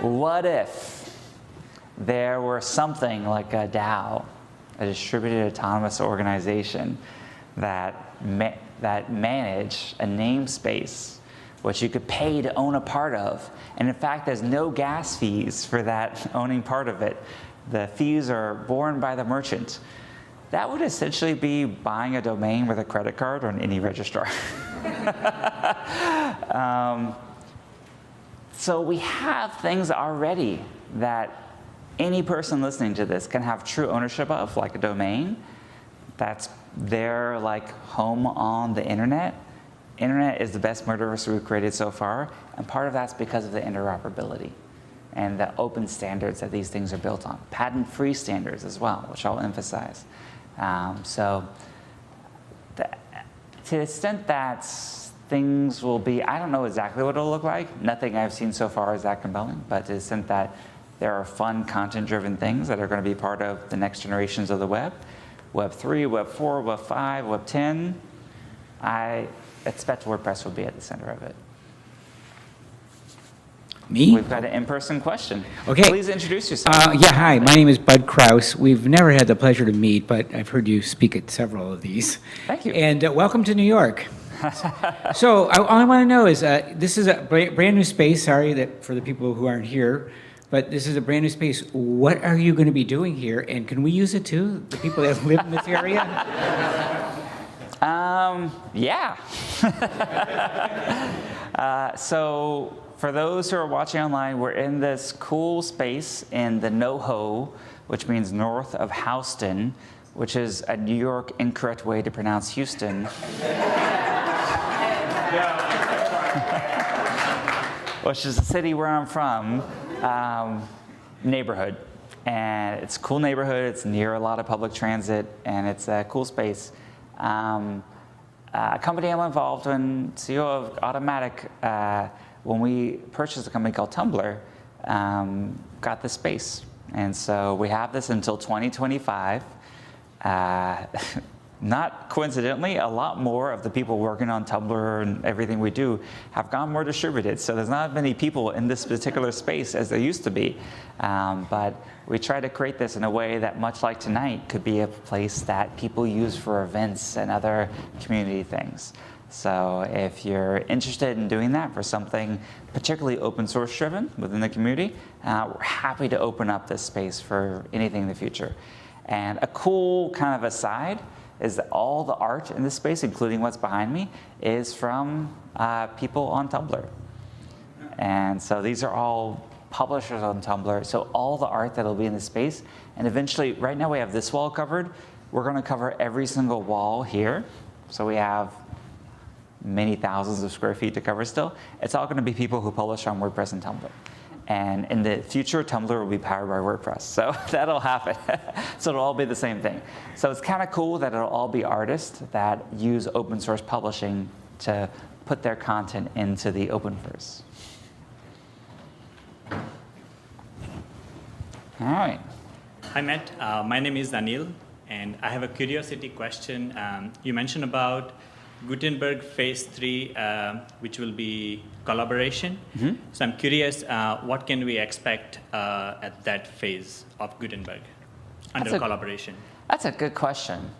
What if there were something like a DAO, a distributed autonomous organization, that managed a namespace which you could pay to own a part of, and in fact there's no gas fees for that owning part of it. The fees are borne by the merchant. That would essentially be buying a domain with a credit card on any registrar. So we have things already that any person listening to this can have true ownership of, like a domain that's their like home on the internet. Internet is the best metaverse we've created so far, and part of that's because of the interoperability and the open standards that these things are built on. Patent-free standards as well, which I'll emphasize. To the extent that things will be, I don't know exactly what it'll look like. Nothing I've seen so far is that compelling, but to the extent that there are fun, content-driven things that are going to be part of the next generations of the web, Web 3, Web 4, Web 5, Web 10, I expect WordPress will be at the center of it. Me? We've got an in-person question. Okay. Please introduce yourself. Yeah, hi. My name is Bud Kraus. We've never had the pleasure to meet, but I've heard you speak at several of these. Thank you. And welcome to New York. So all I want to know is, this is a brand new space. Sorry that for the people who aren't here, but this is a brand new space. What are you going to be doing here? And can we use it too, the people that live in this area? Yeah. So for those who are watching online, we're in this cool space in the NoHo, which means north of Houston, which is a New York incorrect way to pronounce Houston. Which is the city where I'm from, neighborhood. And it's a cool neighborhood, it's near a lot of public transit, and it's a cool space. A company I'm involved in, CEO of Automatic, when we purchased a company called Tumblr, got this space. And so we have this until 2025. Not coincidentally, a lot more of the people working on Tumblr and everything we do have gone more distributed. So there's not many people in this particular space as there used to be. But we try to create this in a way that, much like tonight, could be a place that people use for events and other community things. So if you're interested in doing that for something particularly open source driven within the community, we're happy to open up this space for anything in the future. And a cool kind of aside is that all the art in this space, including what's behind me, is from people on Tumblr. And so these are all publishers on Tumblr. So all the art that'll be in this space, and eventually, right now we have this wall covered. We're going to cover every single wall here. So we have many thousands of square feet to cover still. It's all going to be people who publish on WordPress and Tumblr. And in the future, Tumblr will be powered by WordPress. So that'll happen. So it'll all be the same thing. So it's kind of cool that it'll all be artists that use open source publishing to put their content into the Openverse. All right. Hi, Matt. My name is Anil, and I have a curiosity question. You mentioned about Gutenberg Phase 3, which will be collaboration. Mm-hmm. So I'm curious, what can we expect at that phase of Gutenberg under collaboration? That's a good question,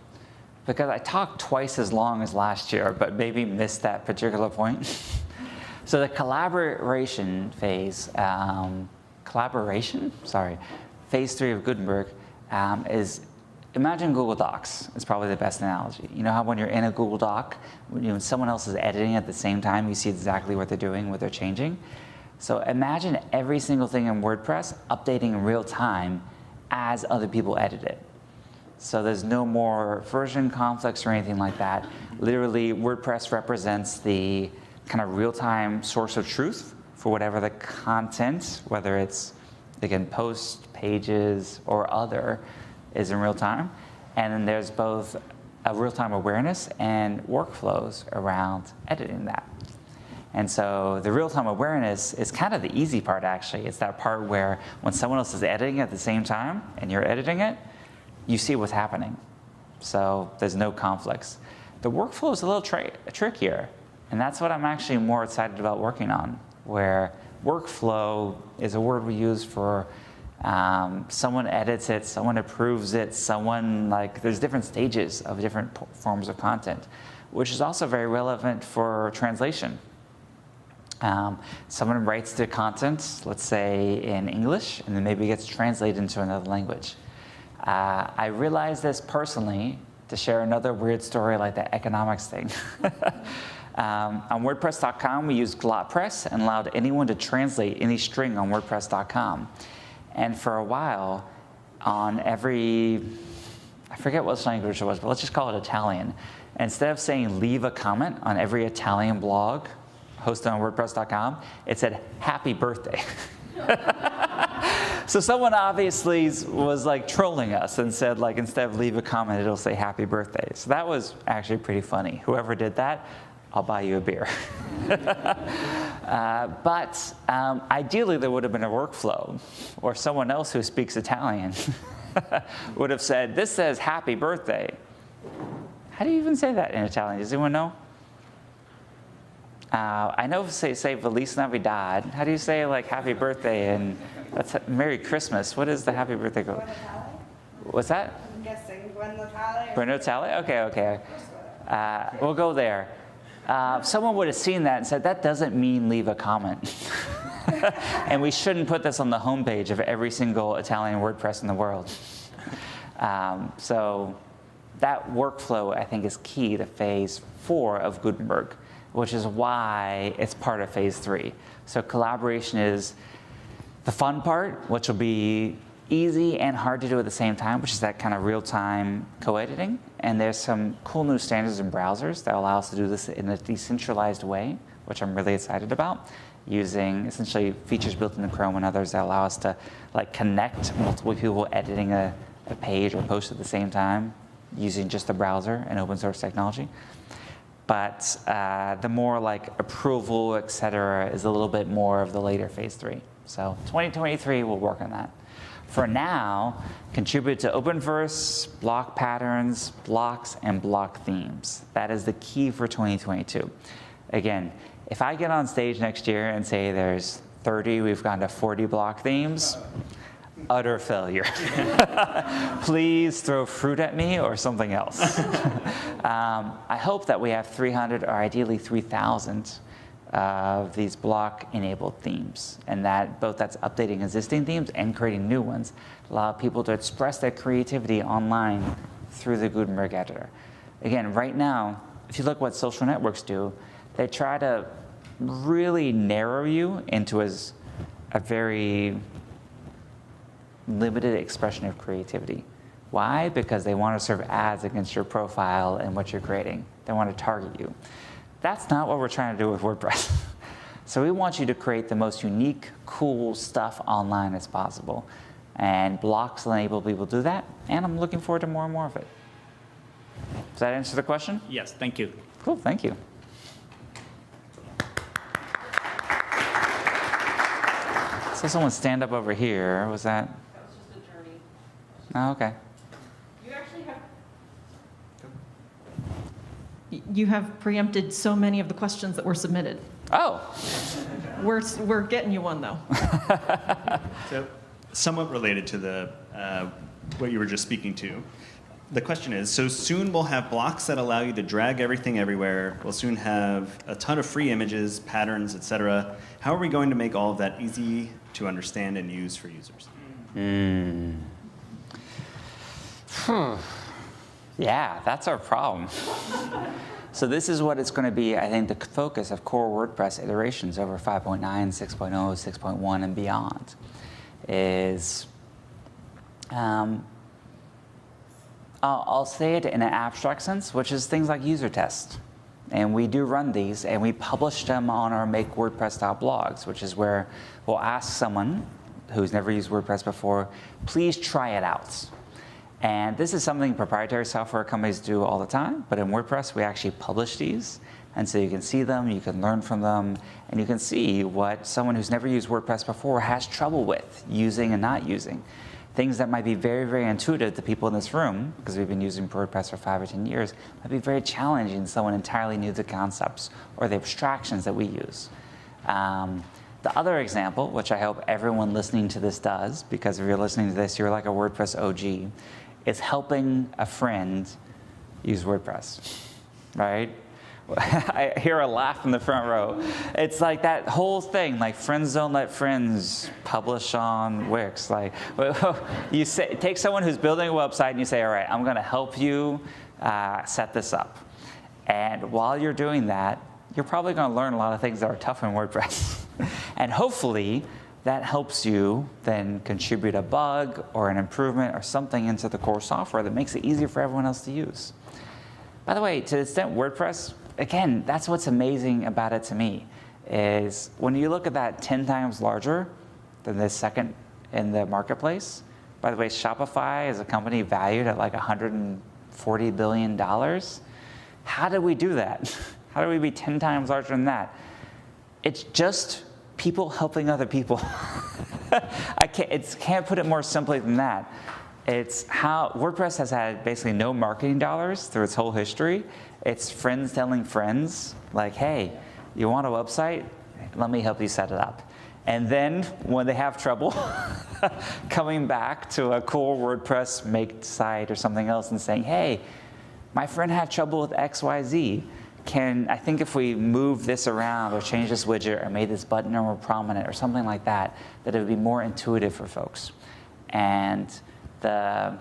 because I talked twice as long as last year, but maybe missed that particular point. So the collaboration phase, Phase 3 of Gutenberg is, imagine Google Docs is probably the best analogy. You know how when you're in a Google Doc, when someone else is editing at the same time, you see exactly what they're doing, what they're changing. So imagine every single thing in WordPress updating in real time as other people edit it. So there's no more version conflicts or anything like that. Literally, WordPress represents the kind of real-time source of truth for whatever the content, whether it's, again, posts, pages, or other, is in real time. And then there's both a real-time awareness and workflows around editing that. And so the real-time awareness is kind of the easy part, actually. It's that part where when someone else is editing at the same time and you're editing it, you see what's happening. So there's no conflicts. The workflow is a little trickier, and that's what I'm actually more excited about working on, where workflow is a word we use for someone edits it, someone approves it, someone, like, there's different stages of different forms of content, which is also very relevant for translation. Someone writes the content, let's say in English, and then maybe it gets translated into another language. I realized this personally, to share another weird story like the economics thing. On WordPress.com, we used GlotPress and allowed anyone to translate any string on WordPress.com. And for a while, on every, I forget what language it was, but let's just call it Italian. Instead of saying leave a comment on every Italian blog hosted on WordPress.com, it said happy birthday. So someone obviously was like trolling us and said, like, instead of leave a comment, it'll say happy birthday. So that was actually pretty funny. Whoever did that, I'll buy you a beer. But ideally, there would have been a workflow, or someone else who speaks Italian would have said, this says happy birthday. How do you even say that in Italian? Does anyone know? I know say Feliz Navidad. How do you say, like, happy birthday? And that's Merry Christmas. What is the happy birthday go? What's that? I'm guessing Buon Natale. Buon Natale? Okay, okay. We'll go there. Someone would have seen that and said, that doesn't mean leave a comment. And we shouldn't put this on the homepage of every single Italian WordPress in the world. So that workflow, I think, is key to phase 4 of Gutenberg, which is why it's part of phase 3. So collaboration is the fun part, which will be easy and hard to do at the same time, which is that kind of real-time co-editing. And there's some cool new standards in browsers that allow us to do this in a decentralized way, which I'm really excited about, using essentially features built into Chrome and others that allow us to, like, connect multiple people editing a page or post at the same time using just the browser and open source technology. But the more, like, approval, et cetera, is a little bit more of the later phase 3. So 2023, we'll work on that. For now, contribute to Openverse, block patterns, blocks, and block themes. That is the key for 2022. Again, if I get on stage next year and say there's 30, we've gone to 40 block themes, utter failure. Please throw fruit at me or something else. I hope that we have 300 or ideally 3,000 of these block-enabled themes, and that both that's updating existing themes and creating new ones, allow people to express their creativity online through the Gutenberg editor. Again, right now, if you look what social networks do, they try to really narrow you into a very limited expression of creativity. Why? Because they want to serve ads against your profile and what you're creating. They want to target you. That's not what we're trying to do with WordPress. So we want you to create the most unique, cool stuff online as possible. And blocks enable people to do that, and I'm looking forward to more and more of it. Does that answer the question? Yes, thank you. Cool, thank you. So someone stand up over here. Was that? That was just a journey. Oh, okay. You have preempted so many of the questions that were submitted. Oh. We're getting you one, though. So, somewhat related to the what you were just speaking to, the question is, so soon we'll have blocks that allow you to drag everything everywhere. We'll soon have a ton of free images, patterns, etc. How are we going to make all of that easy to understand and use for users? Yeah, that's our problem. So this is what it's going to be, I think, the focus of core WordPress iterations over 5.9, 6.0, 6.1, and beyond, is I'll say it in an abstract sense, which is things like user tests. And we do run these, and we publish them on our makewordpress.blogs, which is where we'll ask someone who's never used WordPress before, please try it out. And this is something proprietary software companies do all the time, but in WordPress, we actually publish these. And so you can see them, you can learn from them, and you can see what someone who's never used WordPress before has trouble with using and not using. Things that might be very, very intuitive to people in this room, because we've been using WordPress for 5 or 10 years, might be very challenging to someone entirely new to concepts or the abstractions that we use. The other example, which I hope everyone listening to this does, because if you're listening to this, you're like a WordPress OG, is helping a friend use WordPress, right? I hear a laugh in the front row. It's like that whole thing, like friends don't let friends publish on Wix. Like, you say, take someone who's building a website and you say, all right, I'm going to help you set this up. And while you're doing that, you're probably going to learn a lot of things that are tough in WordPress. And hopefully, that helps you then contribute a bug or an improvement or something into the core software that makes it easier for everyone else to use. By the way, to the extent WordPress, again, that's what's amazing about it to me, is when you look at that 10 times larger than the second in the marketplace. By the way, Shopify is a company valued at like $140 billion. How did we do that? How did we be 10 times larger than that? It's just people helping other people. I can't put it more simply than that. It's how WordPress has had basically no marketing dollars through its whole history. It's friends telling friends, like, hey, you want a website? Let me help you set it up. And then when they have trouble, coming back to a cool WordPress make site or something else and saying, hey, my friend had trouble with XYZ. I think if we move this around or change this widget or made this button more prominent or something like that, that it would be more intuitive for folks. And the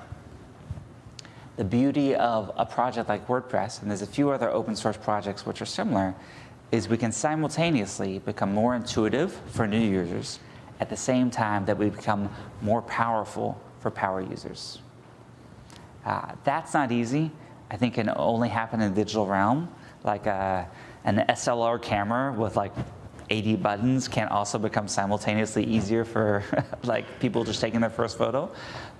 beauty of a project like WordPress, and there's a few other open source projects which are similar, is we can simultaneously become more intuitive for new users at the same time that we become more powerful for power users. That's not easy. I think it can only happen in the digital realm. Like an SLR camera with like 80 buttons can also become simultaneously easier for like people just taking their first photo.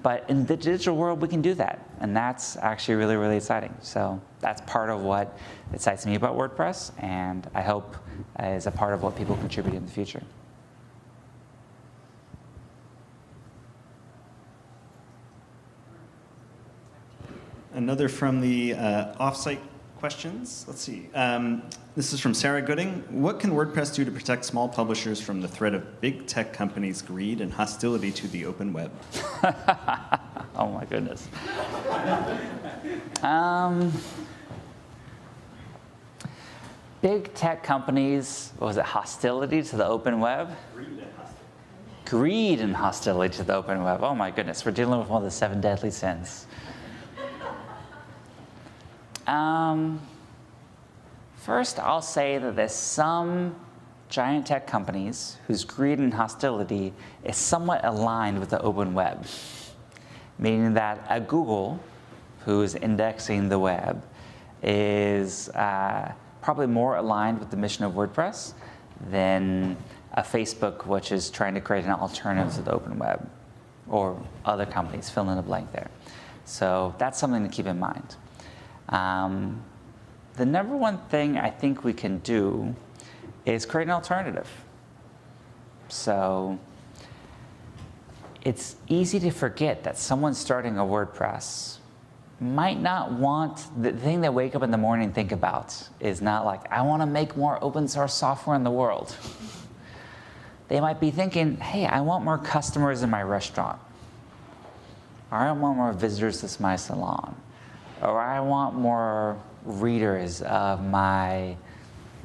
But in the digital world, we can do that. And that's actually really, really exciting. So that's part of what excites me about WordPress, and I hope is a part of what people contribute in the future. Another from the offsite questions. Let's see. This is from Sarah Gooding. What can WordPress do to protect small publishers from the threat of big tech companies' greed and hostility to the open web? Oh my goodness. Big tech companies, what was it, hostility to the open web? Greed and hostility to the open web. Oh my goodness, we're dealing with one of the 7 deadly sins. First, I'll say that there's some giant tech companies whose greed and hostility is somewhat aligned with the open web, meaning that a Google, who is indexing the web, is probably more aligned with the mission of WordPress than a Facebook, which is trying to create an alternative to the open web, or other companies, fill in the blank there. So that's something to keep in mind. The number one thing I think we can do is create an alternative. So it's easy to forget that someone starting a WordPress might not want, the thing they wake up in the morning and think about is not like, I want to make more open source software in the world. They might be thinking, hey, I want more customers in my restaurant. Or I want more visitors to my salon. Or I want more readers of my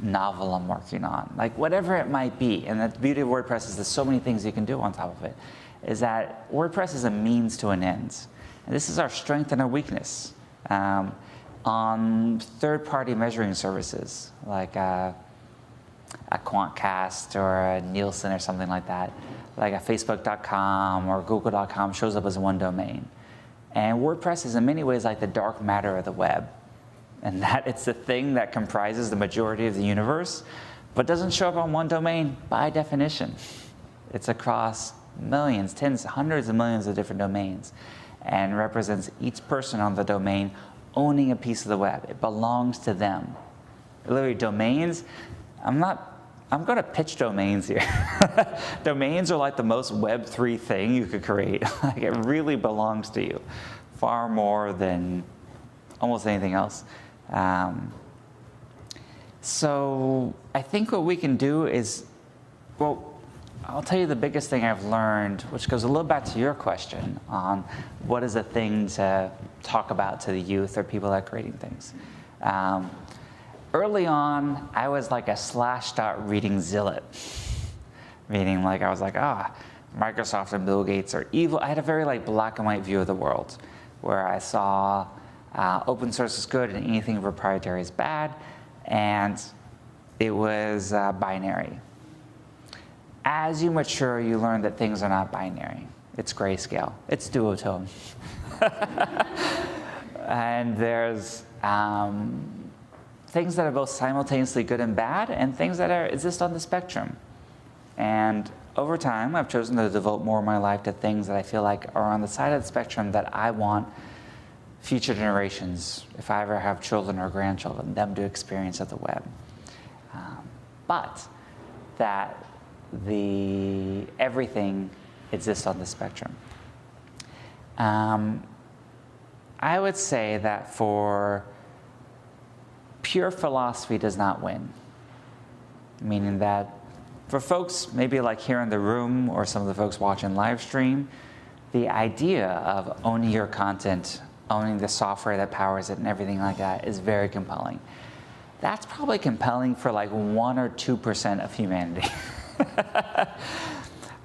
novel I'm working on. Like whatever it might be. And the beauty of WordPress is there's so many things you can do on top of it. Is that WordPress is a means to an end. And this is our strength and our weakness. On third-party measuring services, like a Quantcast or a Nielsen or something like that, like a Facebook.com or Google.com shows up as one domain. And WordPress is in many ways like the dark matter of the web, and that it's the thing that comprises the majority of the universe, but doesn't show up on one domain by definition. It's across millions, tens, hundreds of millions of different domains, and represents each person on the domain owning a piece of the web. It belongs to them. Literally, domains, I'm going to pitch domains here. Domains are like the most Web3 thing you could create. Like, it really belongs to you, far more than almost anything else. So I think what we can do is, well, I'll tell you the biggest thing I've learned, which goes a little back to your question on what is a thing to talk about to the youth or people that are creating things. Early on, I was like a Slashdot reading zealot, meaning like I was like, Microsoft and Bill Gates are evil. I had a very like black and white view of the world, where I saw open source is good and anything proprietary is bad, and it was binary. As you mature, you learn that things are not binary. It's grayscale. It's duotone. And there's things that are both simultaneously good and bad, and things that exist on the spectrum. And over time, I've chosen to devote more of my life to things that I feel like are on the side of the spectrum that I want future generations, if I ever have children or grandchildren, them to experience of the web. But that everything exists on the spectrum. I would say that for pure philosophy does not win, meaning that for folks maybe like here in the room or some of the folks watching live stream, the idea of owning your content, owning the software that powers it and everything like that is very compelling. That's probably compelling for like 1 or 2% of humanity.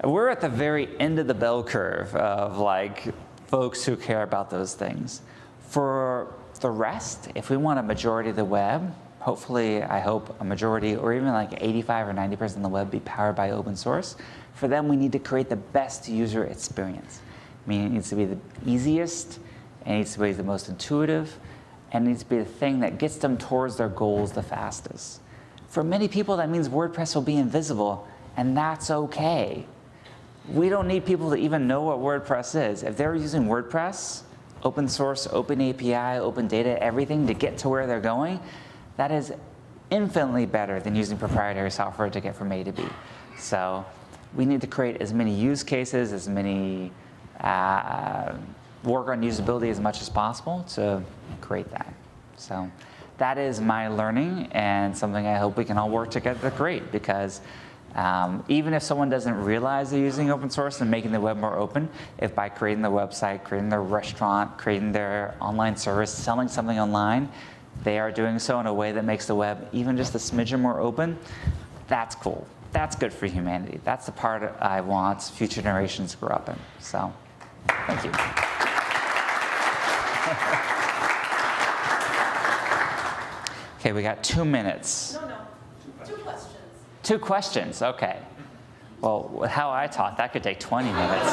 We're at the very end of the bell curve of like folks who care about those things. For the rest, if we want a majority of the web, hopefully, I hope a majority or even like 85 or 90% of the web be powered by open source. For them, we need to create the best user experience. Meaning it needs to be the easiest, it needs to be the most intuitive, and it needs to be the thing that gets them towards their goals the fastest. For many people, that means WordPress will be invisible, and that's okay. We don't need people to even know what WordPress is. If they're using WordPress, open source, open API, open data, everything to get to where they're going, that is infinitely better than using proprietary software to get from A to B. So we need to create as many use cases, as many work on usability as much as possible to create that. So that is my learning and something I hope we can all work together to create, because even if someone doesn't realize they're using open source and making the web more open, if by creating the website, creating their restaurant, creating their online service, selling something online, they are doing so in a way that makes the web even just a smidgen more open, that's cool. That's good for humanity. That's the part I want future generations to grow up in. So, thank you. Okay, we got 2 minutes. No, 2 questions. 2 questions, okay. Well, with how I taught, that could take 20 minutes. We're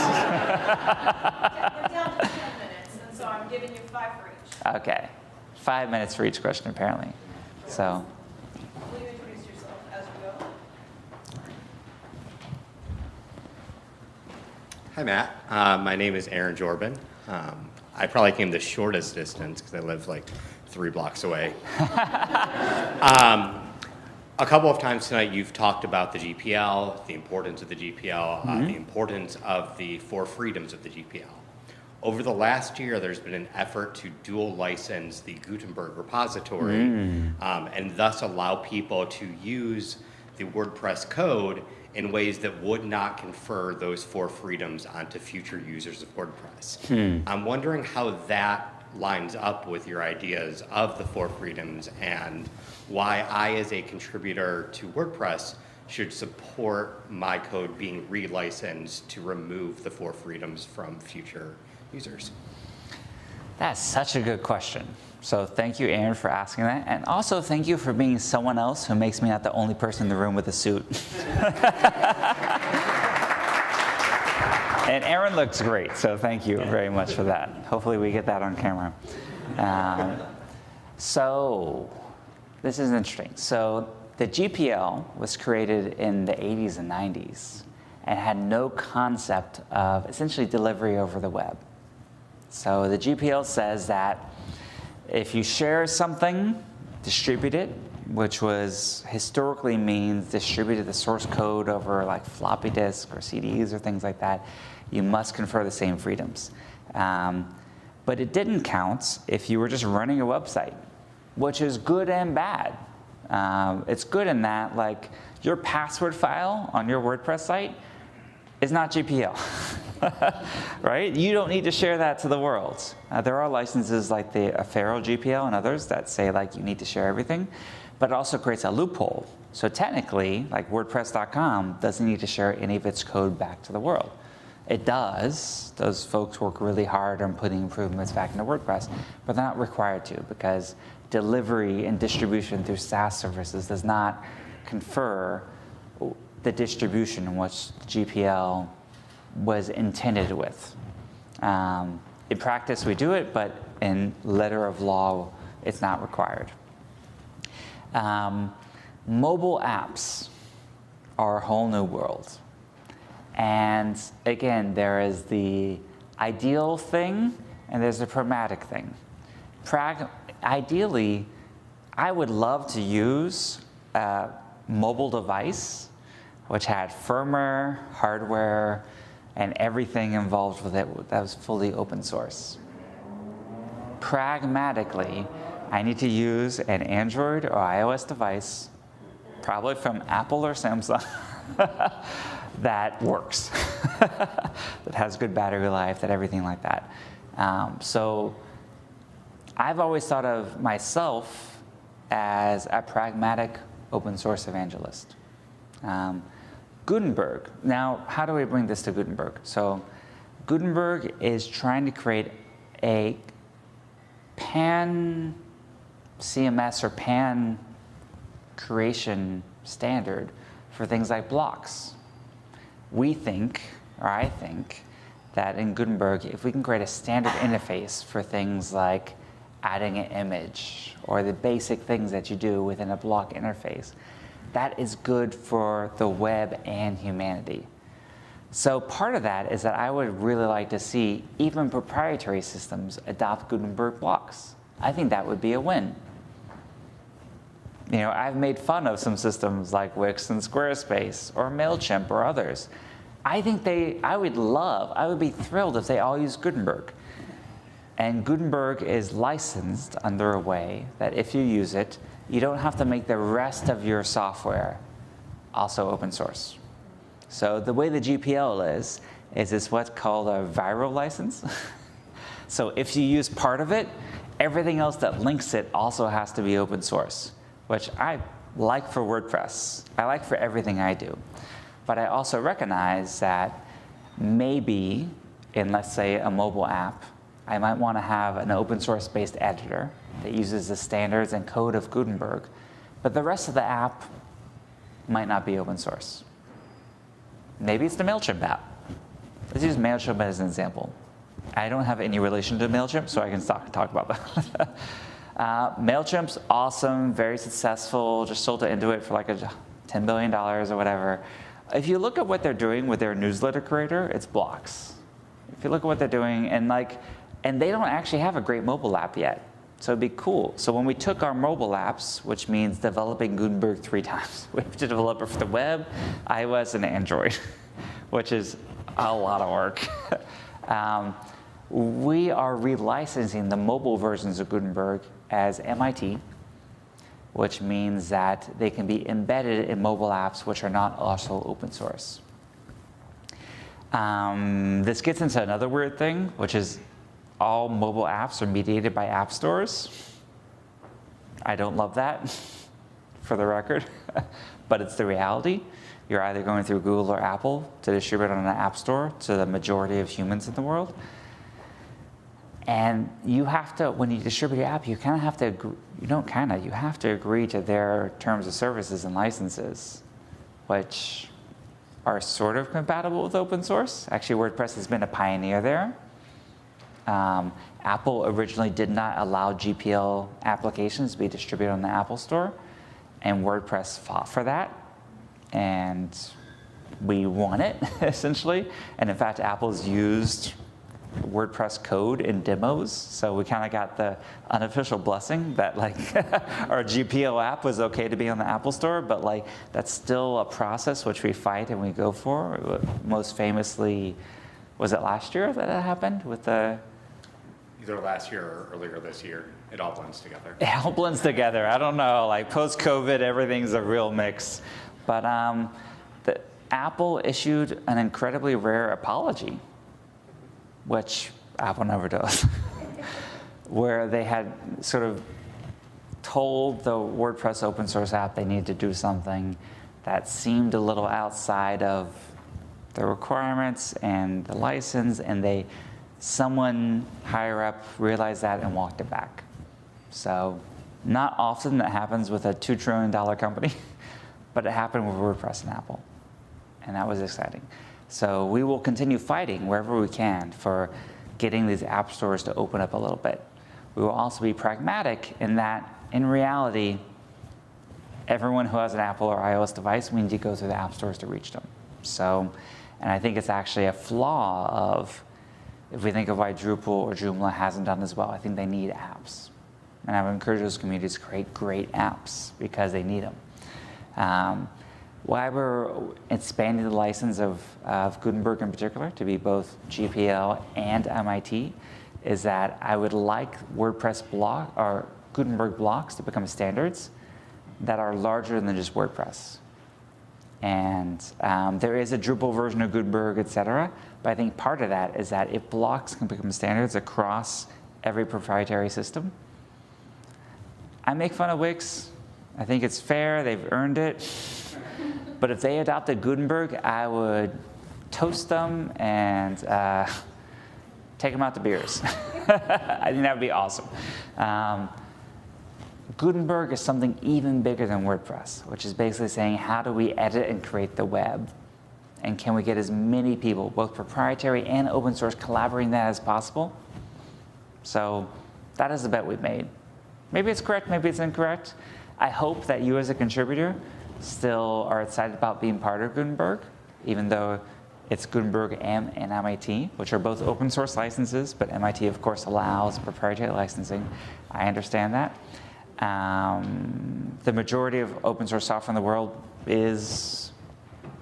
down to 10 minutes, and so I'm giving you 5 for each. Okay, 5 minutes for each question, apparently. So. Will you introduce yourself as you go? Hi, Matt. My name is Aaron Jorbin. I probably came the shortest distance because I live like 3 blocks away. A couple of times tonight you've talked about the GPL, the importance of the GPL, the importance of the 4 freedoms of the GPL. Over the last year, there's been an effort to dual license the Gutenberg repository and thus allow people to use the WordPress code in ways that would not confer those 4 freedoms onto future users of WordPress. I'm wondering how that lines up with your ideas of the 4 freedoms and why I, as a contributor to WordPress, should support my code being relicensed to remove the 4 freedoms from future users. That's such a good question. So thank you, Aaron, for asking that. And also thank you for being someone else who makes me not the only person in the room with a suit. And Aaron looks great, so thank you very much for that. Hopefully we get that on camera. So this is interesting. So the GPL was created in the 80s and 90s and had no concept of essentially delivery over the web. So the GPL says that if you share something, distribute it, which was historically means distributed the source code over like floppy disk or CDs or things like that, you must confer the same freedoms. But it didn't count if you were just running a website, which is good and bad. It's good in that like your password file on your WordPress site is not GPL, right? You don't need to share that to the world. There are licenses like the Affero GPL and others that say like you need to share everything, but it also creates a loophole. So technically, like WordPress.com doesn't need to share any of its code back to the world. It does. Those folks work really hard on putting improvements back into WordPress, but they're not required to because delivery and distribution through SaaS services does not confer the distribution in which GPL was intended with. In practice, we do it, but in letter of law, it's not required. Mobile apps are a whole new world. And again, there is the ideal thing and there's the pragmatic thing. Ideally, I would love to use a mobile device which had firmware, hardware, and everything involved with it that was fully open source. Pragmatically, I need to use an Android or iOS device, probably from Apple or Samsung, that works, that has good battery life, that everything like that. So I've always thought of myself as a pragmatic open source evangelist. Gutenberg. Now, how do we bring this to Gutenberg? So Gutenberg is trying to create a pan CMS or pan creation standard for things like blocks. We think, or I think, that in Gutenberg, if we can create a standard interface for things like adding an image or the basic things that you do within a block interface, that is good for the web and humanity. So part of that is that I would really like to see even proprietary systems adopt Gutenberg blocks. I think that would be a win. You know, I've made fun of some systems like Wix and Squarespace or MailChimp or others. I think I would be thrilled if they all use Gutenberg. And Gutenberg is licensed under a way that if you use it, you don't have to make the rest of your software also open source. So the way the GPL is it's what's called a viral license. So if you use part of it, everything else that links it also has to be open source, which I like for WordPress. I like for everything I do. But I also recognize that maybe in, let's say, a mobile app, I might want to have an open source based editor that uses the standards and code of Gutenberg, but the rest of the app might not be open source. Maybe it's the MailChimp app. Let's use MailChimp as an example. I don't have any relation to MailChimp, so I can talk about that. MailChimp's awesome, very successful, just sold to Intuit for like $10 billion or whatever. If you look at what they're doing with their newsletter creator, it's blocks. If you look at what they're doing, and they don't actually have a great mobile app yet. So it'd be cool. So when we took our mobile apps, which means developing Gutenberg 3 times, we have to develop it for the web, iOS, and Android, which is a lot of work. We are relicensing the mobile versions of Gutenberg as MIT, which means that they can be embedded in mobile apps which are not also open source. This gets into another weird thing, which is all mobile apps are mediated by app stores. I don't love that, for the record, but it's the reality. You're either going through Google or Apple to distribute on an app store to the majority of humans in the world. And you have to, when you distribute your app, you kind of have to, you have to agree to their terms of services and licenses, which are sort of compatible with open source. Actually, WordPress has been a pioneer there. Apple originally did not allow GPL applications to be distributed on the Apple Store, and WordPress fought for that, and we won it, essentially. And in fact, Apple's used WordPress code in demos, so we kind of got the unofficial blessing that like our GPL app was okay to be on the Apple Store, but like that's still a process which we fight and we go for. Most famously, was it last year that it happened with the... Either last year or earlier this year, it all blends together. It all blends together. I don't know, like post-COVID, everything's a real mix. But Apple issued an incredibly rare apology, which Apple never does, where they had sort of told the WordPress open source app they needed to do something that seemed a little outside of the requirements and the license, and someone higher up realized that and walked it back. So not often that happens with a $2 trillion company, but it happened with WordPress and Apple, and that was exciting. So we will continue fighting wherever we can for getting these app stores to open up a little bit. We will also be pragmatic in that, in reality, everyone who has an Apple or iOS device, we need to go through the app stores to reach them. So, and I think it's actually a flaw of, if we think of why Drupal or Joomla hasn't done as well, I think they need apps. And I would encourage those communities to create great apps because they need them. Why we're expanding the license of Gutenberg in particular to be both GPL and MIT is that I would like WordPress block or Gutenberg blocks to become standards that are larger than just WordPress. And there is a Drupal version of Gutenberg, et cetera, but I think part of that is that if blocks can become standards across every proprietary system, I make fun of Wix. I think it's fair, they've earned it. But if they adopted Gutenberg, I would toast them and take them out to beers. I think that would be awesome. Gutenberg is something even bigger than WordPress, which is basically saying, how do we edit and create the web? And can we get as many people, both proprietary and open source, collaborating that as possible? So that is the bet we've made. Maybe it's correct, maybe it's incorrect. I hope that you as a contributor still are excited about being part of Gutenberg, even though it's Gutenberg and MIT, which are both open source licenses, but MIT, of course, allows proprietary licensing. I understand that. The majority of open source software in the world is,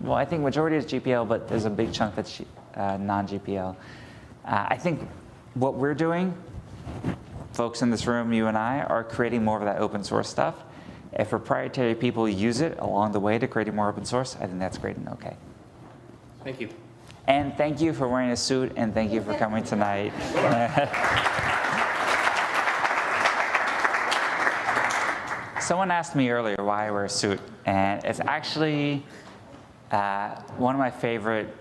well, I think majority is GPL, but there's a big chunk that's non-GPL. I think what we're doing, folks in this room, you and I, are creating more of that open source stuff. If proprietary people use it along the way to creating more open source, I think that's great and okay. Thank you. And thank you for wearing a suit, and thank you for coming tonight. Someone asked me earlier why I wear a suit, and it's actually one of my favorite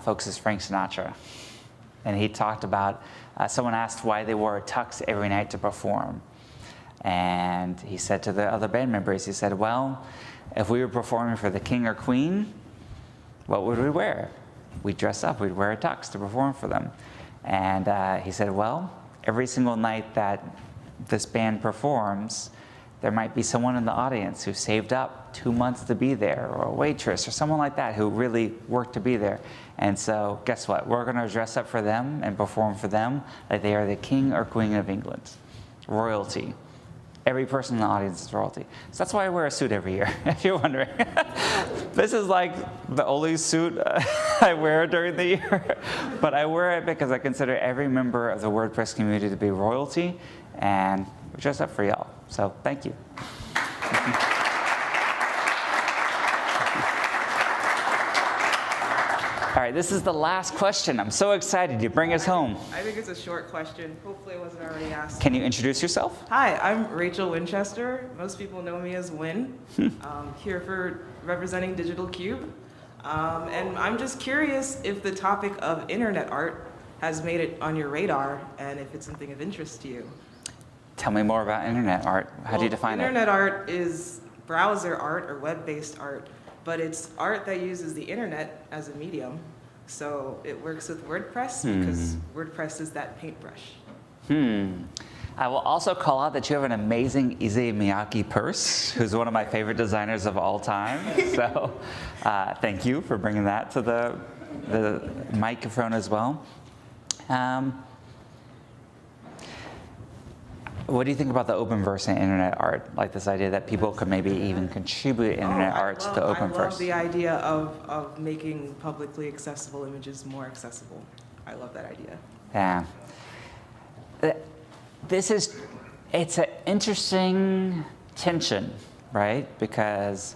folks is Frank Sinatra. And he talked about, someone asked why they wore a tux every night to perform. And he said to the other band members, he said, well, if we were performing for the king or queen, what would we wear? We'd dress up, we'd wear a tux to perform for them. And he said, well, every single night that this band performs, there might be someone in the audience who saved up 2 months to be there, or a waitress, or someone like that who really worked to be there. And so guess what? We're going to dress up for them and perform for them like they are the king or queen of England. Royalty. Every person in the audience is royalty. So that's why I wear a suit every year, if you're wondering. This is like the only suit I wear during the year. But I wear it because I consider every member of the WordPress community to be royalty, and we're dressed up for y'all. So thank you. All right, this is the last question. I'm so excited. You bring us home. I think it's a short question. Hopefully it wasn't already asked. Can you introduce yourself? Hi, I'm Rachel Winchester. Most people know me as Win. Here for representing Digital Cube. And I'm just curious if the topic of internet art has made it on your radar and if it's something of interest to you. Tell me more about internet art. How do you define it? Internet art is browser art or web-based art but it's art that uses the internet as a medium. So it works with WordPress because WordPress is that paintbrush. I will also call out that you have an amazing Issey Miyake purse, who's one of my favorite designers of all time. So thank you for bringing that to the microphone as well. What do you think about the Openverse and internet art? Like this idea that people could maybe even contribute internet art to the Openverse? I love the idea of making publicly accessible images more accessible. I love that idea. Yeah. It's an interesting tension, right? Because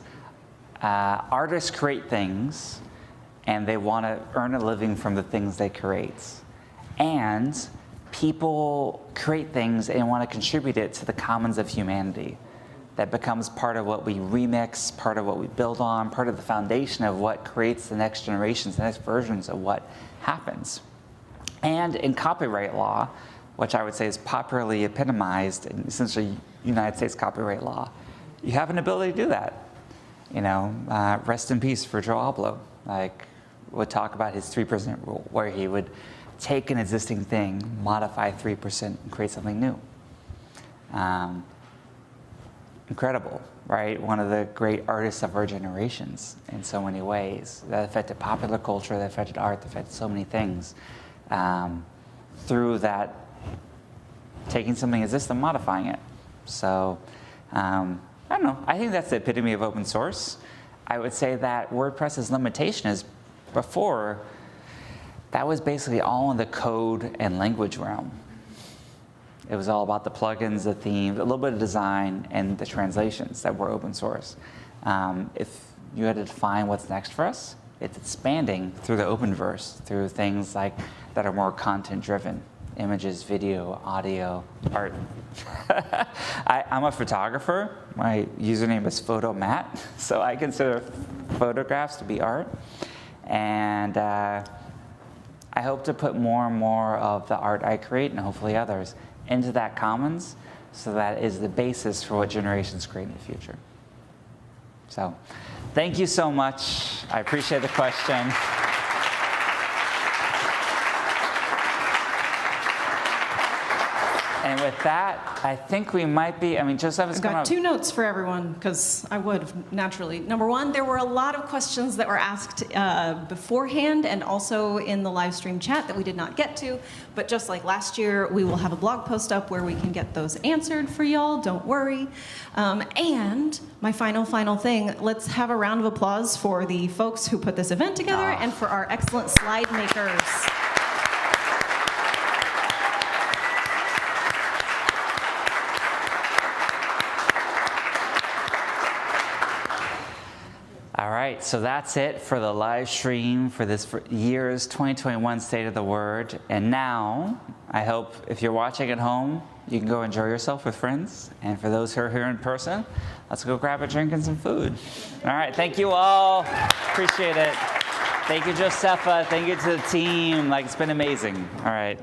artists create things and they want to earn a living from the things they create. And people create things and want to contribute it to the commons of humanity. That becomes part of what we remix, part of what we build on, part of the foundation of what creates the next generations, the next versions of what happens. And in copyright law, which I would say is popularly epitomized in essentially United States copyright law, you have an ability to do that. You know, rest in peace for Joe Abloh. Like, would talk about his 3% rule, where he would take an existing thing, modify 3%, and create something new. Incredible, right? One of the great artists of our generations in so many ways. That affected popular culture, that affected art, that affected so many things. Through that, taking something existing and modifying it. So, I don't know. I think that's the epitome of open source. I would say that WordPress's limitation is before, that was basically all in the code and language realm. It was all about the plugins, the themes, a little bit of design, and the translations that were open source. If you had to define what's next for us, it's expanding through the Openverse, through things like that are more content-driven. Images, video, audio, art. I'm a photographer. My username is PhotoMatt, so I consider photographs to be art. And I hope to put more and more of the art I create, and hopefully others, into that commons, so that is the basis for what generations create in the future. So, thank you so much. I appreciate the question. And with that, I think we might be, Joseph is I've got 2 notes for everyone, because I would have naturally. Number 1, there were a lot of questions that were asked beforehand and also in the live stream chat that we did not get to. But just like last year, we will have a blog post up where we can get those answered for y'all, don't worry. And my final thing, let's have a round of applause for the folks who put this event together and for our excellent slide makers. All right, so that's it for the live stream for this year's 2021 State of the Word. And now, I hope if you're watching at home, you can go enjoy yourself with friends. And for those who are here in person, let's go grab a drink and some food. All right, thank you all. Appreciate it. Thank you, Josepha. Thank you to the team. It's been amazing. All right.